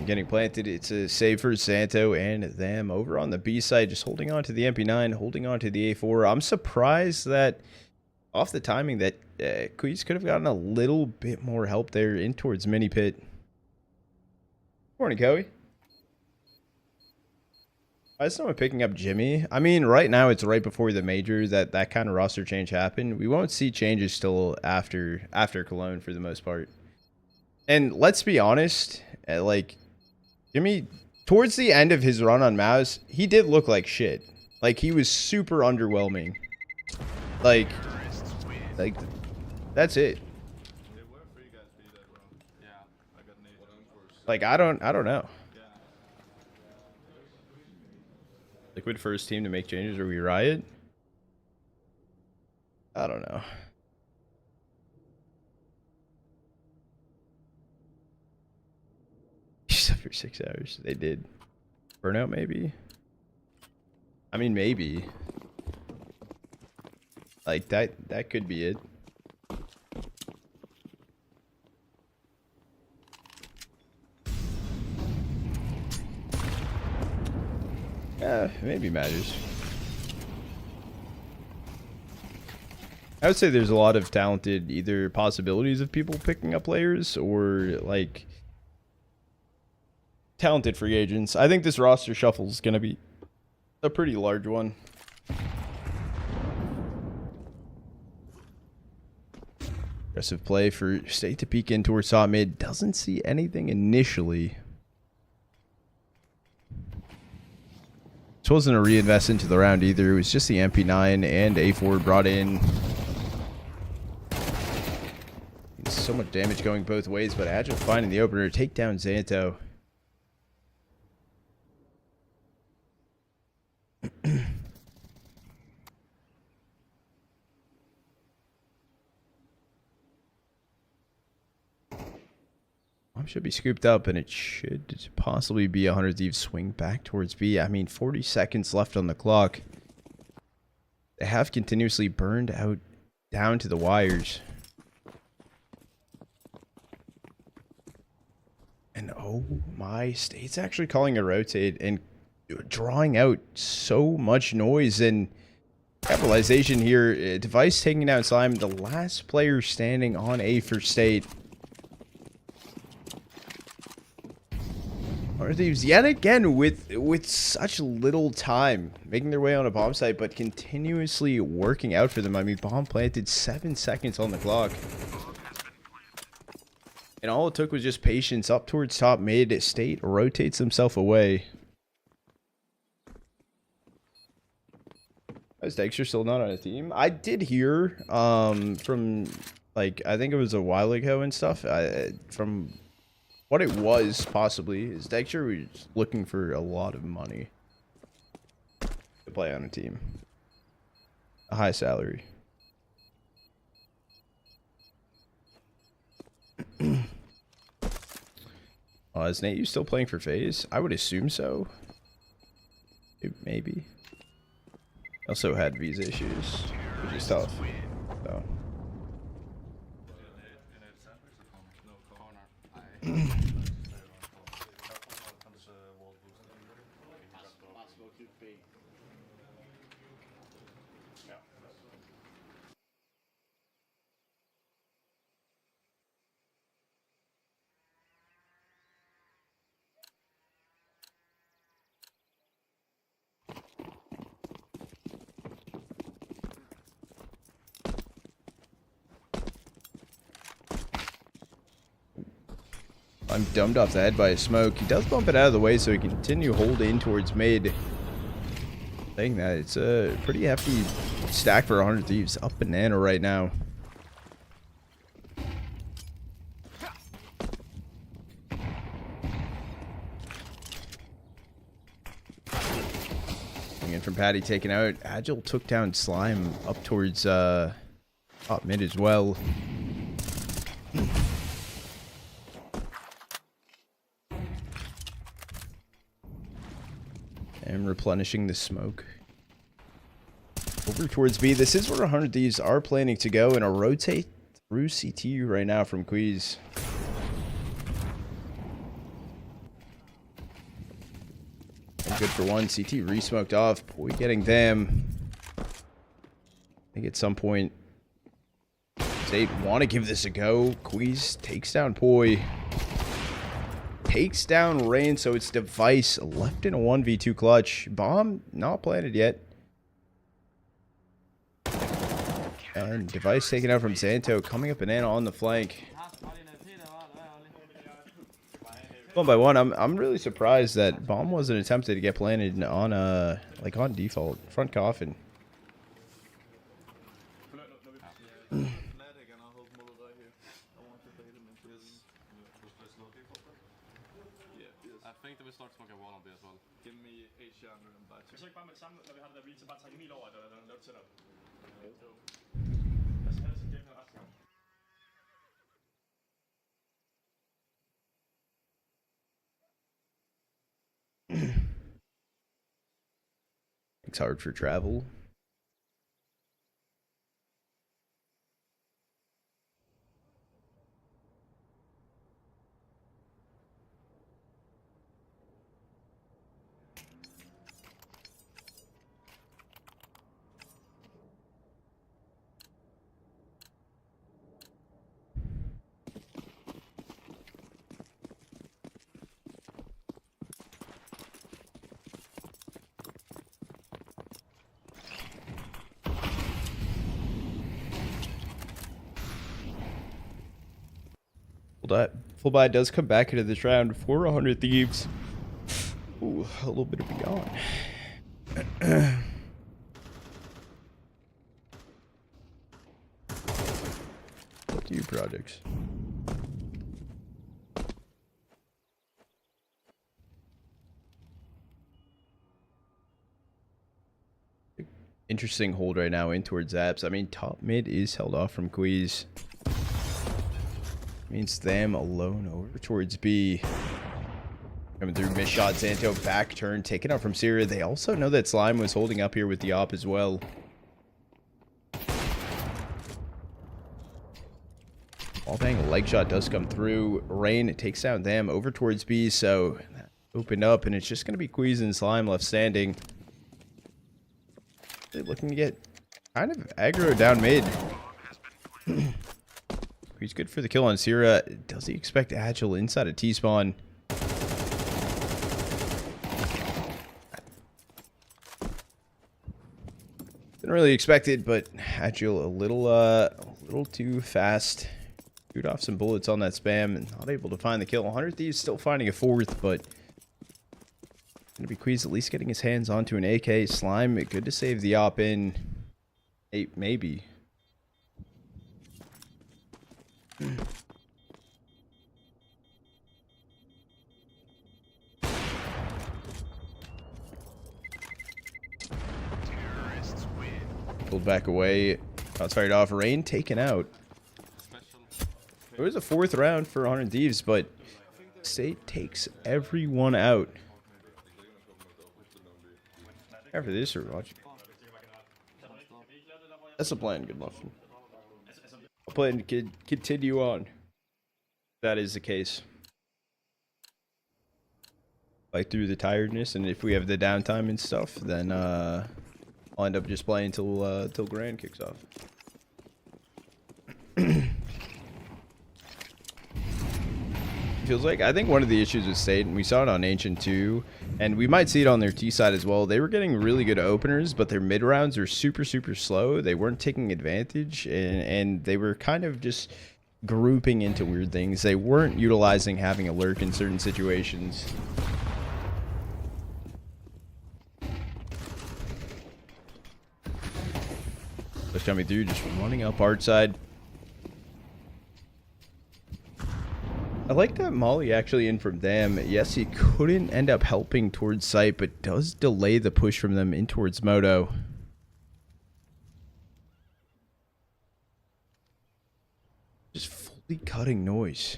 Getting planted. It's a save for Zanto and them over on the B side, just holding on to the MP9, holding on to the A4. I'm surprised that off the timing that Kwezz could have gotten a little bit more help there in towards mini pit. Morning, Cowie. Why is someone picking up Jimmy? I mean, right now it's right before the major that kind of roster change happened. We won't see changes till after Cologne for the most part. And let's be honest, like Jimmy, towards the end of his run on Mouse, he did look like shit. Like he was super underwhelming. Like that's it. Like I don't know. Liquid first team to make changes, or we riot? I don't know. Just for 6 hours. They did. Burnout maybe? I mean maybe. Like that could be it. Yeah, maybe matters. I would say there's a lot of talented either possibilities of people picking up players or like talented free agents. I think this roster shuffle is going to be a pretty large one. Aggressive play for State to peek in towards top mid. Doesn't see anything initially. This wasn't a reinvest into the round either. It was just the MP9 and A4 brought in. So much damage going both ways, but Agile finding the opener. Take down Zanto. Bomb should be scooped up, and it should possibly be 100 Thieves swing back towards B. I mean, 40 seconds left on the clock. They have continuously burned out down to the wires. And oh my, State's actually calling a rotate and drawing out so much noise and capitalization here. Device taking down Slime, the last player standing on A for State. Are Thieves yet again with such little time making their way on a bomb site, but continuously working out for them. I mean, bomb planted 7 seconds on the clock. And all it took was just patience up towards top mid. State rotates himself away. Is Dexter still not on a team? I did hear from, like, I think it was a while ago and stuff. From what it was, possibly, is Dexter was looking for a lot of money to play on a team. A high salary. Is Nate, you still playing for FaZe? I would assume so. Maybe. Also had visa issues, which is tough. So. I'm dumped off the head by a smoke. He does bump it out of the way so he can continue holding towards mid. Saying that, it's a pretty hefty stack for 100 Thieves. Up banana right now. Coming in from Patti, taken out. Agile took down Slime up towards top mid as well. And replenishing the smoke. Over towards B. This is where 100 Thieves are planning to go, and a rotate through CT right now from kwezz. And good for one. CT re-smoked off. Poiii getting them. I think at some point they want to give this a go. kwezz takes down Poiii. Takes down Rain, so it's Device left in a 1v2 clutch. Bomb not planted yet. And Device taken out from Zanto, coming up banana on the flank. One by one, I'm really surprised that bomb wasn't attempted to get planted on like on default front coffin. I think that we start smoking wall on B as well. Give me HG under and back. Så ikke bare med det samme, når vi har det der read, så bare tage Emil over, eller lave et setup. Jeg skal have det som game resten af. It's hard for travel. Full buy does come back into this round for 100 Thieves. Ooh, a little bit of beyond. What do you projects? Interesting hold right now in towards apps. I mean, top mid is held off from kwezz. Means them alone over towards B. Coming through, missed shot. Zanto back turn, taken out from sirah. They also know that Slime was holding up here with the op as well. All bang, leg shot does come through. Rain takes down them over towards B, so opened up, and it's just going to be kwezz and Slime left standing. They're looking to get kind of aggro down mid. He's good for the kill on sirah. Does he expect Agile inside of T-spawn? Didn't really expect it, but Agile a little too fast. Shoot off some bullets on that spam and not able to find the kill. 100 Thieves still finding a fourth, but gonna be kwezz at least getting his hands onto an AK. Slime, good to save the op in. 8 maybe. Pulled back away. Shots fired off. Rain taken out. It was a 4th round for 100 Thieves, but State takes everyone out. After this, or watch. That's the plan. Good luck. I'll plan to continue on. That is the case. Like through the tiredness, and if we have the downtime and stuff, then I'll end up just playing till Grand kicks off. Feels like, I think one of the issues with State, and we saw it on Ancient too, and we might see it on their T side as well, they were getting really good openers, but their mid rounds are super slow. They weren't taking advantage, and they were kind of just grouping into weird things. They weren't utilizing having a lurk in certain situations. Just coming through, just running up art side. I like that Molly actually in from them. Yes, he couldn't end up helping towards site, but does delay the push from them in towards Moto. Just fully cutting noise.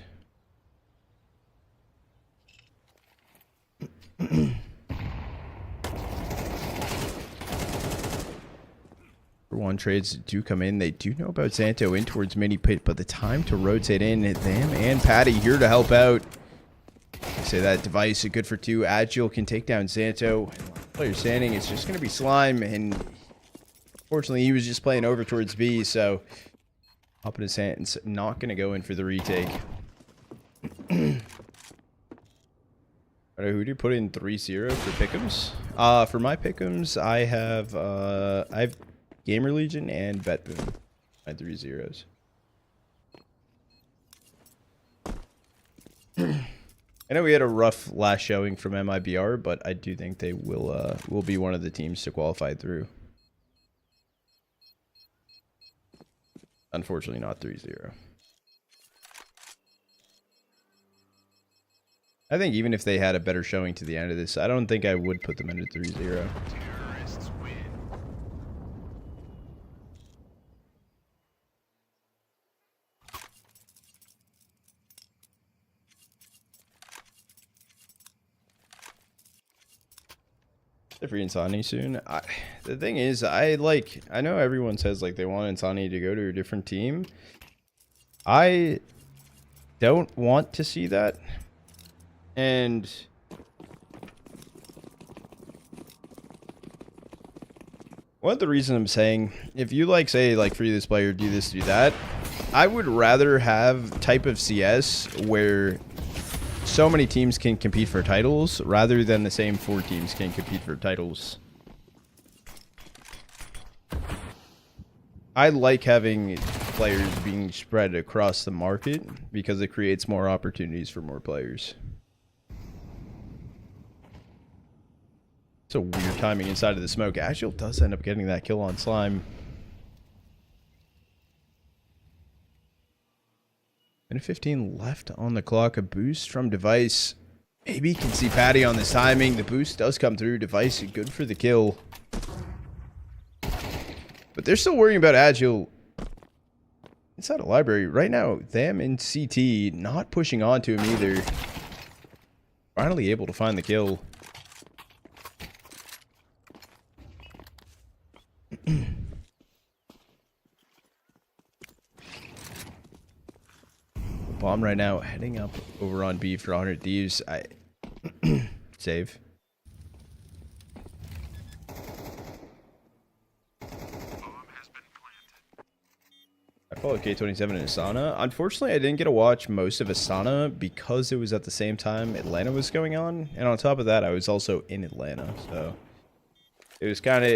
One trades do come in. They do know about Zanto in towards mini pit, but the time to rotate in, them and Patti here to help out. I say that device good for 2. Agile can take down Zanto. Player standing, it's just going to be Slime, and fortunately he was just playing over towards B, so up in his hands, not going to go in for the retake. Alright, who do you put in 3-0 for pick'ems? For my pick'ems, I have Gamer Legion and Bet Boom. My 3 zeros. I know we had a rough last showing from MIBR, but I do think they will be one of the teams to qualify through. Unfortunately, not 3-0. I think even if they had a better showing to the end of this, I don't think I would put them into 3-0. They're free Insani soon. The thing is, I know everyone says like they want Insani to go to a different team. I don't want to see that. And one of the reasons I'm saying, if you say free this player, do this, do that, I would rather have type of CS where so many teams can compete for titles rather than the same 4 teams can compete for titles. I like having players being spread across the market because it creates more opportunities for more players. It's a weird timing inside of the smoke. Agile does end up getting that kill on Slime. Minute 15 left on the clock. A boost from Device. Maybe you can see Patti on this timing. The boost does come through. Device good for the kill. But they're still worrying about Agile. inside a library. Right now, them and CT not pushing onto him either. Finally able to find the kill. Bomb right now, heading up over on B for 100 Thieves. I save. I followed K27 and Asana. Unfortunately, I didn't get to watch most of Asana because it was at the same time Atlanta was going on, and on top of that, I was also in Atlanta, so it was kind of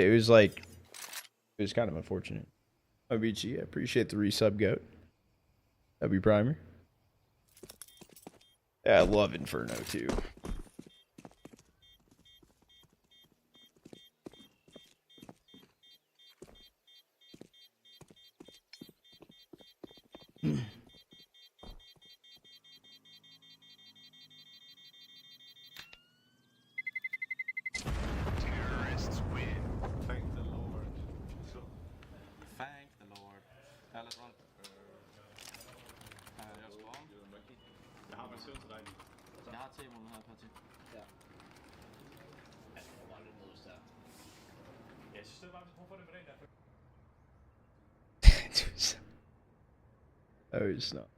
unfortunate. OBG, I appreciate the resub, goat. W Primer. Yeah, I love Inferno too. Terrorists win. Thank the Lord. Så. Thank the Lord. Eller sånt. Jag ska. Jag har version till dig. Jag har 10 månader här, Patti. Ja. Jag får aldrig nås där. Jag synes det var, vi får det med dig der. Oh, it's not.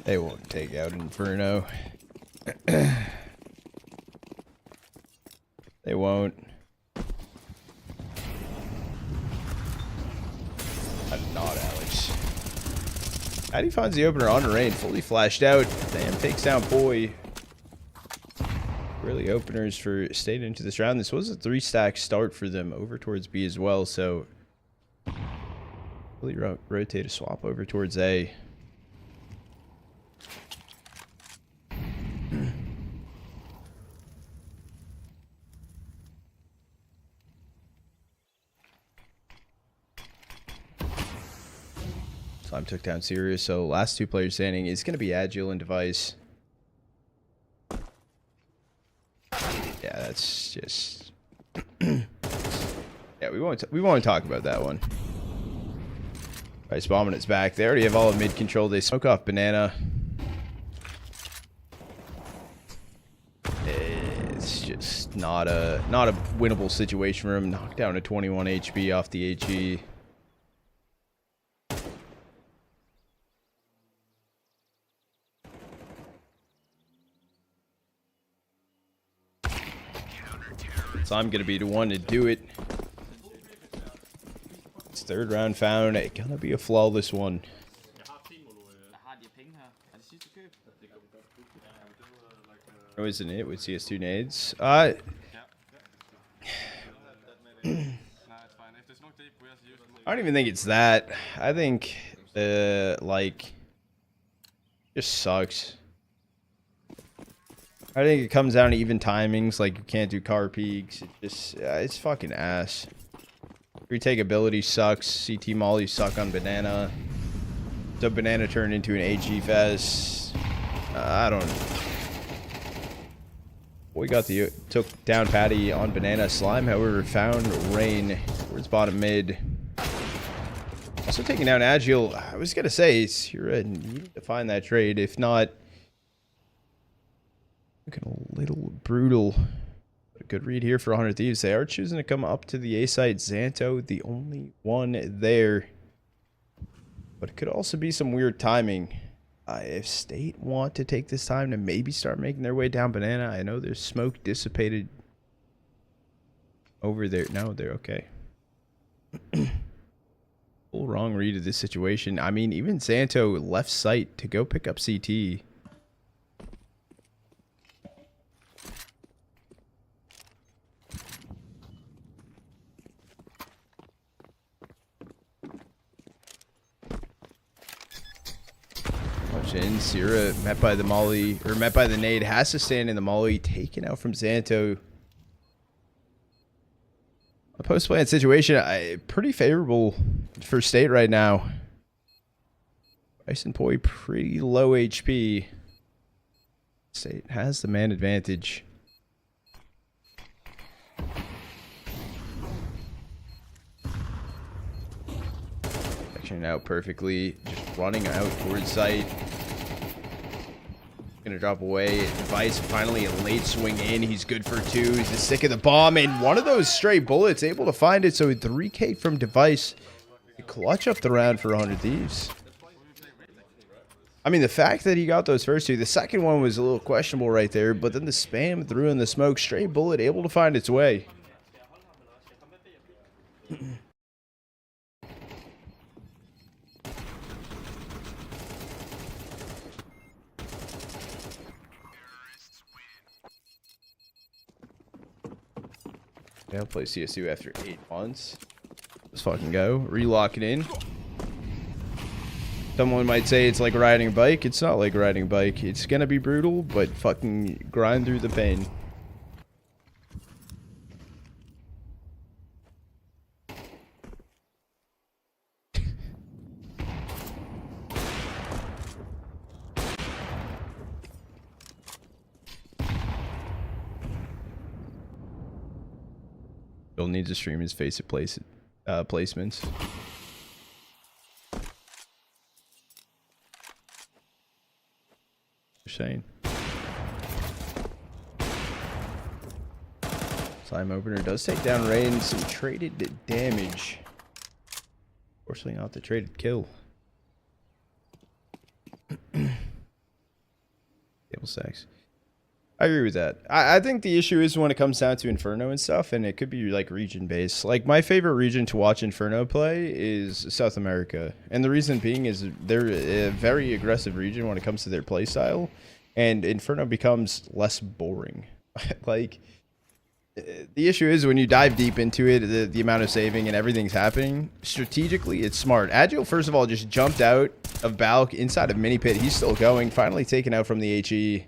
They won't take out Inferno. They won't. I did not, Alex. Patti finds the opener on the rain, fully flashed out. Damn, takes down poiii. Really openers for staying into this round. This was a 3-stack start for them over towards B as well, so really rotate a swap over towards A. Slime took down Sirah, so last 2 players standing is going to be Agile and Device. Yeah, that's just yeah, we won't talk about that one. Ice bombing its back. They already have all of mid control. They smoke off banana. It's just not a winnable situation for him. Knocked down to 21 HP off the HE. So I'm going to be the one to do it. It's 3rd round found. It's going to be a flawless one. Oh, isn't it with CS2 nades? I don't even think it's that. I think like just sucks. I think it comes down to even timings, like you can't do car peaks. It just, it's fucking ass. Retake ability sucks. CT molly suck on banana. So banana turned into an AG fest. I don't. We got took down Patti on banana. Slime, however, found rain towards bottom mid. Also taking down Agile. I was gonna say, Sirah needed to find that trade. If not, looking a little brutal. But a good read here for 100 Thieves. They are choosing to come up to the A side. Zanto, the only one there. But it could also be some weird timing. If State want to take this time to maybe start making their way down banana. I know there's smoke dissipated over there. No, they're okay. Full wrong read of this situation. I mean, even Zanto left site to go pick up CT. In Sirah met by the molly, or met by the nade, has to stand in the molly, taken out from Zanto. A post-plant situation, pretty favorable for State right now. Ice and poiii pretty low HP. State has the man advantage. positioning out perfectly. Just running out towards site. Gonna drop away. Device finally a late swing in. He's good for 2. He's the sick of the bomb. And one of those stray bullets able to find it. So 3K from Device to clutch up the round for 100 Thieves. I mean, the fact that he got those first 2. The second one was a little questionable right there. But then the spam threw in the smoke. Stray bullet able to find its way. Yeah, I'll play CSGO after 8 months. Let's fucking go. Relock it in. Someone might say it's like riding a bike. It's not like riding a bike. It's gonna be brutal, but fucking grind through the pain. Bill needs to stream his face at placements. Shane. Slime opener does take down Rain. Some traded damage. Fortunately, not the traded kill. Table sacks. I agree with that. I think the issue is when it comes down to Inferno and stuff, and it could be like region based. Like my favorite region to watch Inferno play is South America, and the reason being is they're a very aggressive region when it comes to their play style, and Inferno becomes less boring. Like the issue is when you dive deep into it, the amount of saving and everything's happening strategically. It's smart. Agile first of all just jumped out of Balk inside of mini pit. He's still going. Finally taken out from the HE.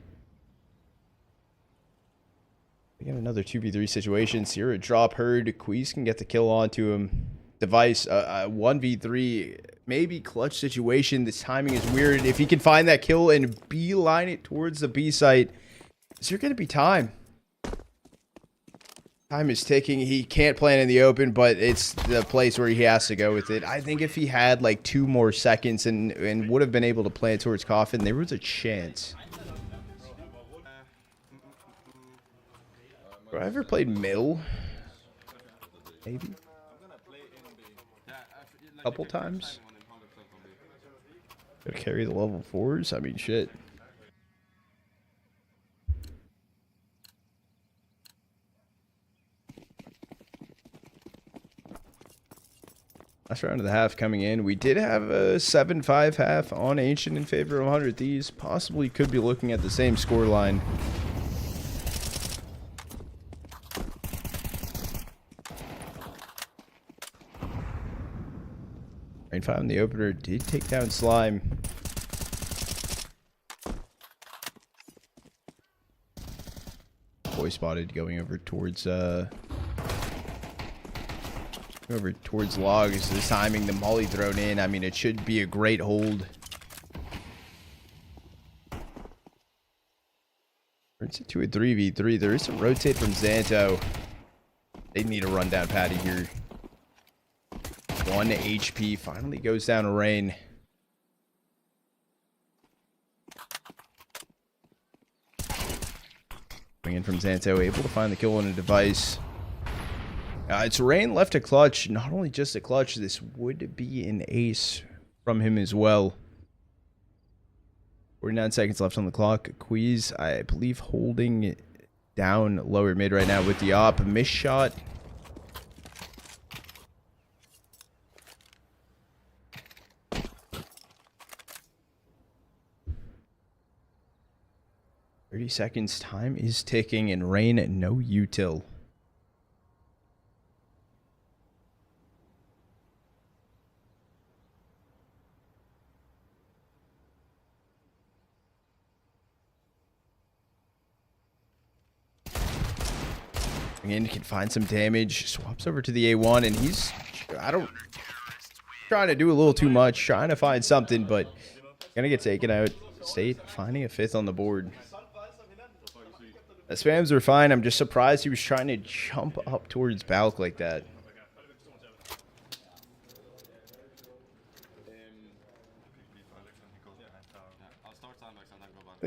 We got another 2v3 situation. Sirah drop herd. Kwezz can get the kill onto him. Device, 1v3. Maybe clutch situation. This timing is weird. If he can find that kill and beeline it towards the B site, is there going to be time? Time is ticking. He can't plan in the open, but it's the place where he has to go with it. I think if he had like 2 more seconds and would have been able to plan towards Coffin, there was a chance. Have I ever played middle? Maybe. A couple times. Gotta carry the level 4s. I mean, shit. Last round of the half coming in. We did have a 7-5 half on Ancient in favor of 100 Thieves. Possibly could be looking at the same score line. Rain 5 in the opener did take down Slime. Boy spotted going over towards logs. This timing, the molly thrown in. I mean, it should be a great hold. It's into a 3v3. There is a rotate from Zanto. They need a run down Patti here. 1 HP finally goes down to Rain. Coming in from Zanto, able to find the kill on a Device. It's Rain left a clutch. Not only just a clutch, this would be an ace from him as well. 49 seconds left on the clock. Kwezz, I believe, holding down lower mid right now with the op. Miss shot. Seconds. Time is ticking, and Rain no util. Again, can find some damage. Swaps over to the A1, and he's trying to do a little too much, trying to find something, but gonna get taken out. State finding a 5th on the board. The spams are fine. I'm just surprised he was trying to jump up towards Balk like that.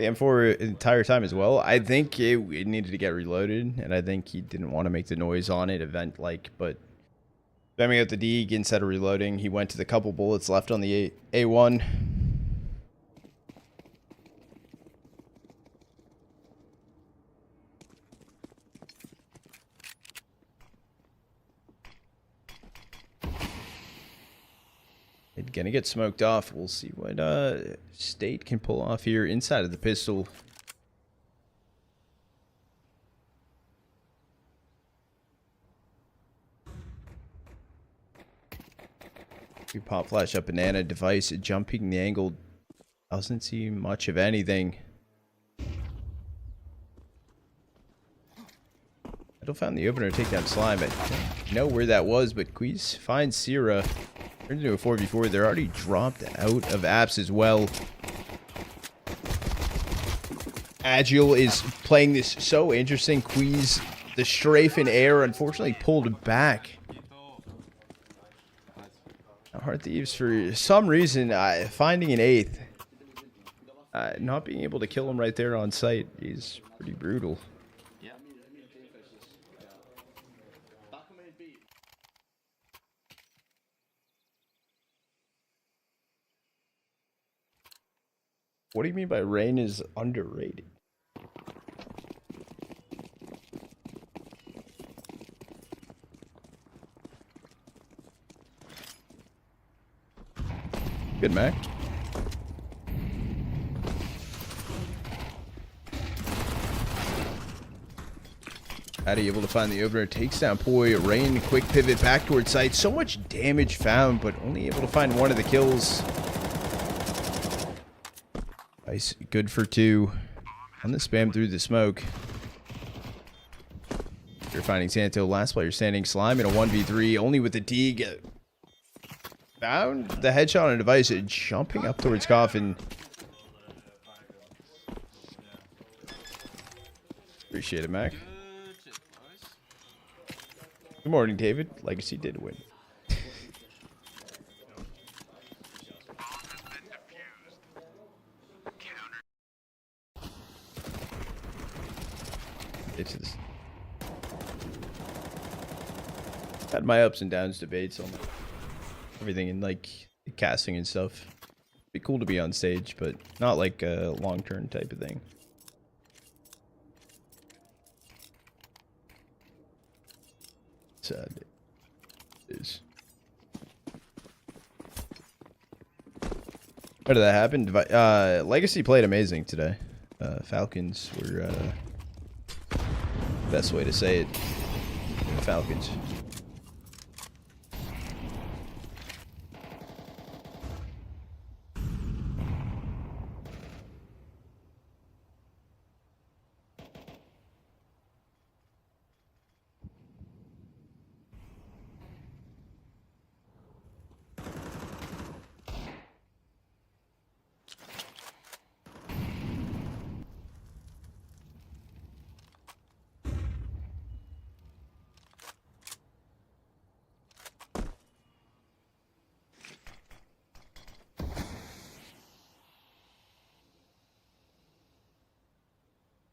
the M4 the entire time as well. I think it needed to get reloaded, and I think he didn't want to make the noise on it event-like, but spamming out the Deeg instead of reloading, he went to the couple bullets left on the A1. It's gonna get smoked off. We'll see what State can pull off here inside of the pistol. We pop flash up banana device, jumping the angle doesn't see much of anything. I don't found the opener to take down slime. I don't know where that was, but kwezz finds sirah. Turns into a 4v4. They're already dropped out of apps as well. Agile is playing this so interesting. kwezz, the strafe in air, unfortunately pulled back. Hard Thieves, for some reason, finding an 8th. Not being able to kill him right there on site is pretty brutal. What do you mean by rain is underrated? Good, Mac. Patti able to find the opener, takes down poiii. Rain, quick pivot back towards site. So much damage found, but only able to find one of the kills. Nice, good for 2. On the spam through the smoke. You're finding Zanto, last player standing. Slime in a 1v3, only with the Deeg. Found the headshot on a device, jumping up towards coffin. Appreciate it, Mac. Good morning, David. Legacy did win. It's this. Had my ups and downs debates on everything in like casting and stuff. Be cool to be on stage, but not like a long-term type of thing. Sad it is. How did that happen? Legacy played amazing today. Falcons were best way to say it. Falcons.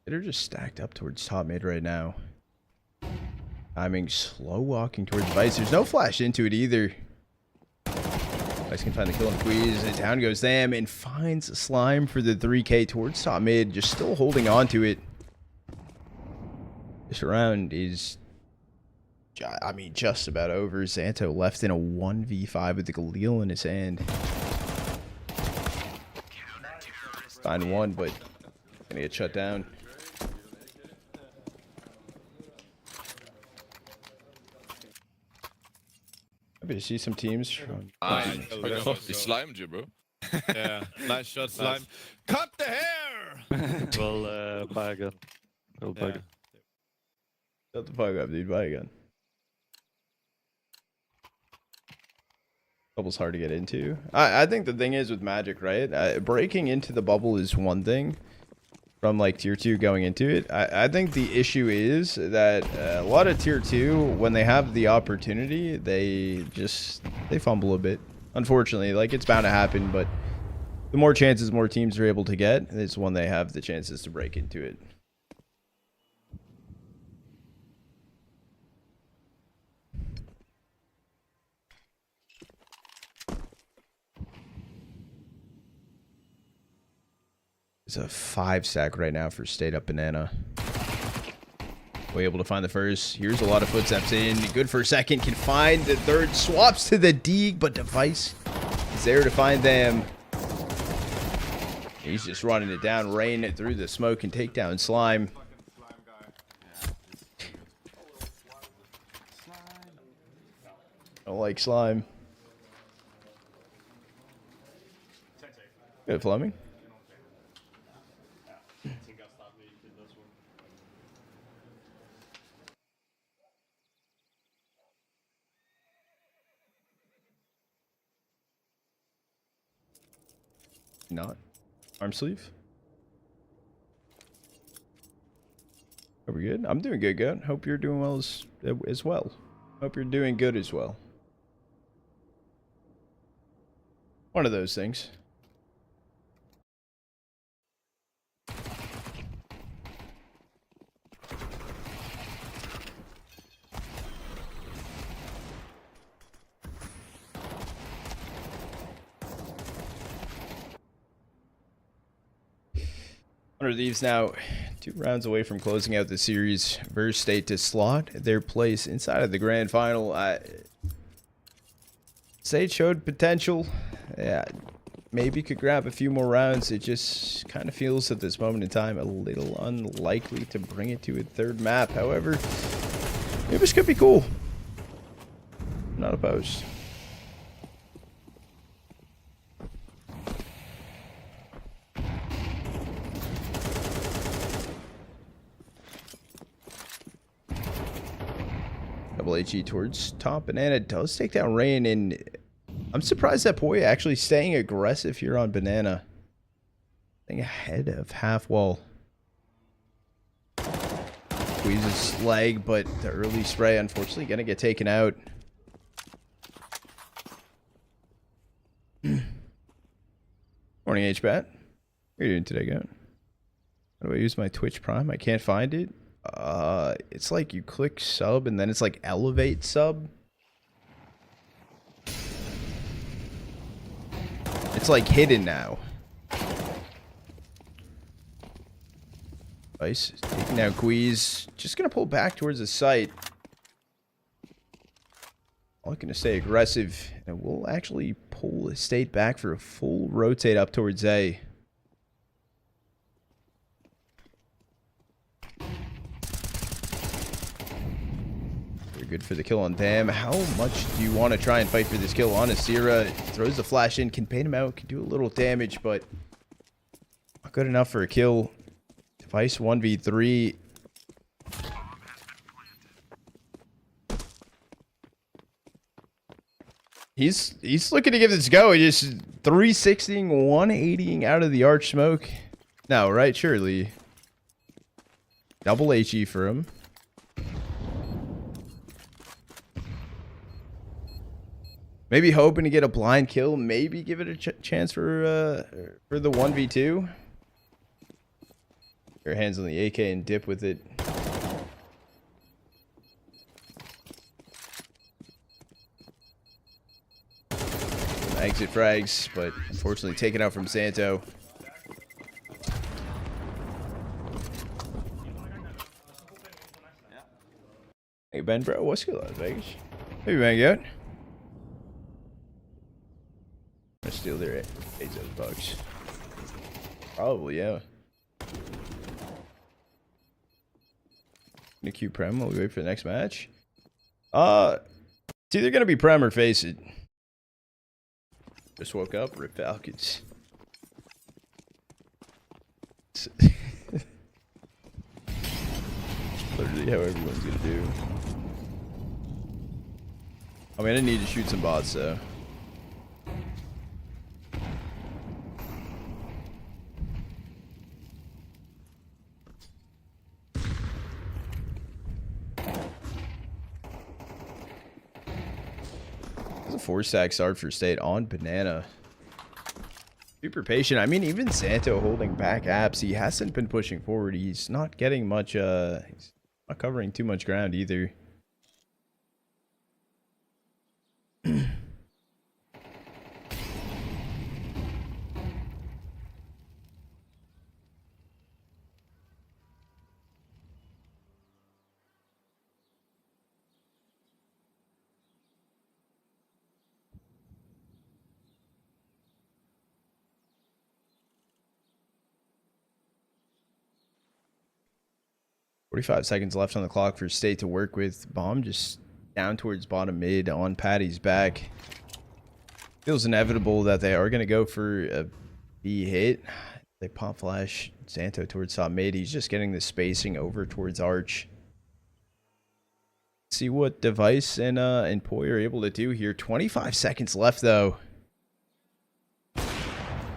They're just stacked up towards top mid right now. Timing, slow walking towards Vice. There's no flash into it either. Vice can find the kill on kwezz, and down goes them, and finds Slime for the 3K towards top mid, just still holding on to it. This round is, I mean, just about over. Zanto left in a 1v5 with the Galil in his hand. Find one, but gonna get shut down. Happy to see some teams from. He slimed you, bro. Yeah, nice shot, Slime. Cut the hair! Well, buy again. We'll buy again. Shut the fuck up, dude. Buy again. Bubble's hard to get into. I think the thing is with Magic, right? Breaking into the bubble is one thing. From like tier 2 going into it, I think the issue is that a lot of tier 2, when they have the opportunity, they fumble a bit. Unfortunately, like, it's bound to happen, but The more chances more teams are able to get, is when they have the chances to break into it. It's a 5-stack right now for State Up Banana. We're able to find the first. Here's a lot of footsteps in. Good for a second. Can find the third. Swaps to the Deeg, but Device is there to find them. He's just running it down. Rain it through the smoke and take down Slime. I don't like Slime. Good, Fleming. Not. Arm sleeve. Are we good? I'm doing good, good. Hope you're doing well as well. Hope you're doing good as well. One of those things. Thieves now 2 rounds away from closing out the series versus State to slot their place inside of the grand final. State showed potential. Yeah, maybe could grab a few more rounds. It just kind of feels at this moment in time a little unlikely to bring it to a 3rd map. However, maybe this could be cool. Not opposed. HE towards top. Banana does take down Rain, and I'm surprised that poiii actually staying aggressive here on Banana. Staying ahead of half wall. Squeezes leg, but the early spray unfortunately gonna get taken out. Morning, H-Bat. How are you doing today, guy? How do I use my Twitch Prime? I can't find it. It's like you click sub and then it's like elevate sub. It's like hidden now. Nice. Taking out kwezz. Just gonna pull back towards the site. I'm looking to stay aggressive, and we'll actually pull the State back for a full rotate up towards A. Good for the kill on Dam. How much do you want to try and fight for this kill on a sirah? Throws the flash in, can bait him out, can do a little damage, but not good enough for a kill. Device 1v3. He's looking to give this a go. He just 360ing, 180ing out of the arch smoke. No, right? Surely. Double HE for him. Maybe hoping to get a blind kill. Maybe give it a chance for the 1v2. Your hands on the AK and dip with it. Exit frags, but unfortunately taken out from Zanto. Hey Ben, bro, what's good, Las Vegas? Hey man, good. I'm gonna steal their $8 Probably, yeah. Gonna queue Prem while we wait for the next match. It's either gonna be Prem or Face It. Just woke up, rip Falcons. Literally how everyone's gonna do. I mean, I need to shoot some bots though. It's a 4-stack start for State on Banana. Super patient. I mean, even Zanto holding back apps. He hasn't been pushing forward. He's not getting much, he's not covering too much ground either. 45 seconds left on the clock for State to work with. Bomb just down towards bottom mid on Patty's back. Feels inevitable that they are going to go for a B hit. They pop flash Zanto towards top mid. He's just getting the spacing over towards Arch. See what Device and poiii are able to do here. 25 seconds left though.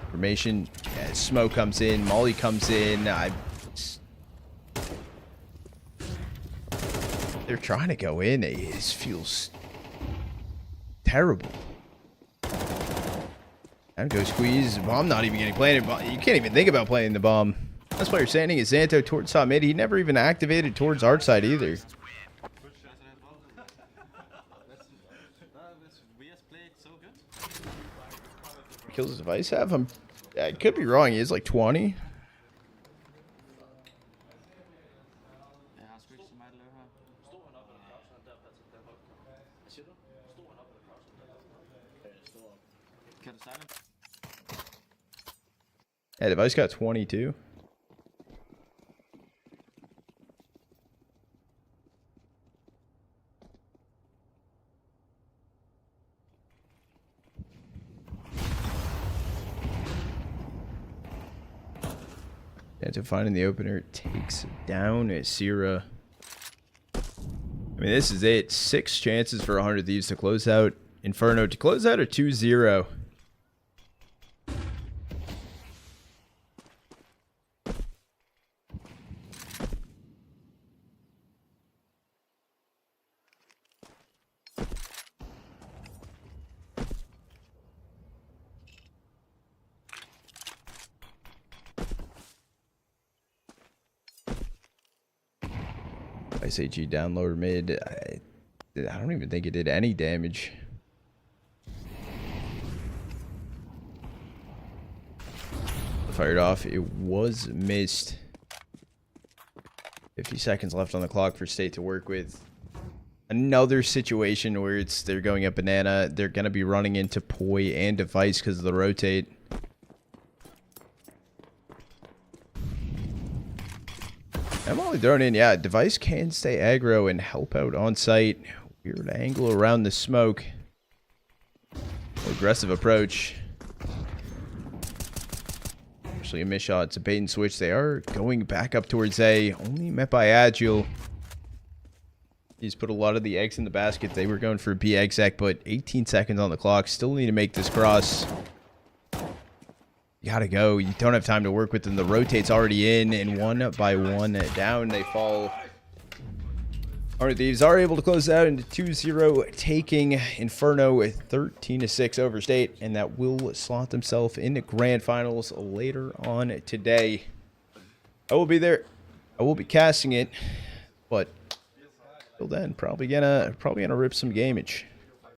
Formation. Yeah, smoke comes in. Molly comes in. They're trying to go in. It feels terrible. And goes kwezz. Bomb not even getting planted. You can't even think about playing the bomb. That's why you're standing is Zanto towards top mid. He never even activated towards Arch side either. Kills his Device have him. I could be wrong. He is like 20. Yeah, Device got 22. Zanto finding the opener takes down a sirah. I mean, this is it. 6 chances for 100 Thieves to close out. Inferno to close out a 2-0. SAG down lower mid. I don't even think it did any damage. Fired off. It was missed. 50 seconds left on the clock for State to work with. Another situation where they're going up banana. They're going to be running into poiii and Device because of the rotate. I'm only thrown in. Yeah, Device can stay aggro and help out on site. Weird angle around the smoke. Aggressive approach. Actually, a miss shot. It's a bait and switch. They are going back up towards A. Only met by Agile. He's put a lot of the eggs in the basket. They were going for B exec, but 18 seconds on the clock. Still need to make this cross. You gotta go. You don't have time to work with them. The rotate's already in, and one by one down, they fall. Alright, Thieves are able to close out into 2-0, taking Inferno with 13-6 over State, and that will slot themselves into grand finals later on today. I will be there. I will be casting it, but till then, probably gonna rip some gamage.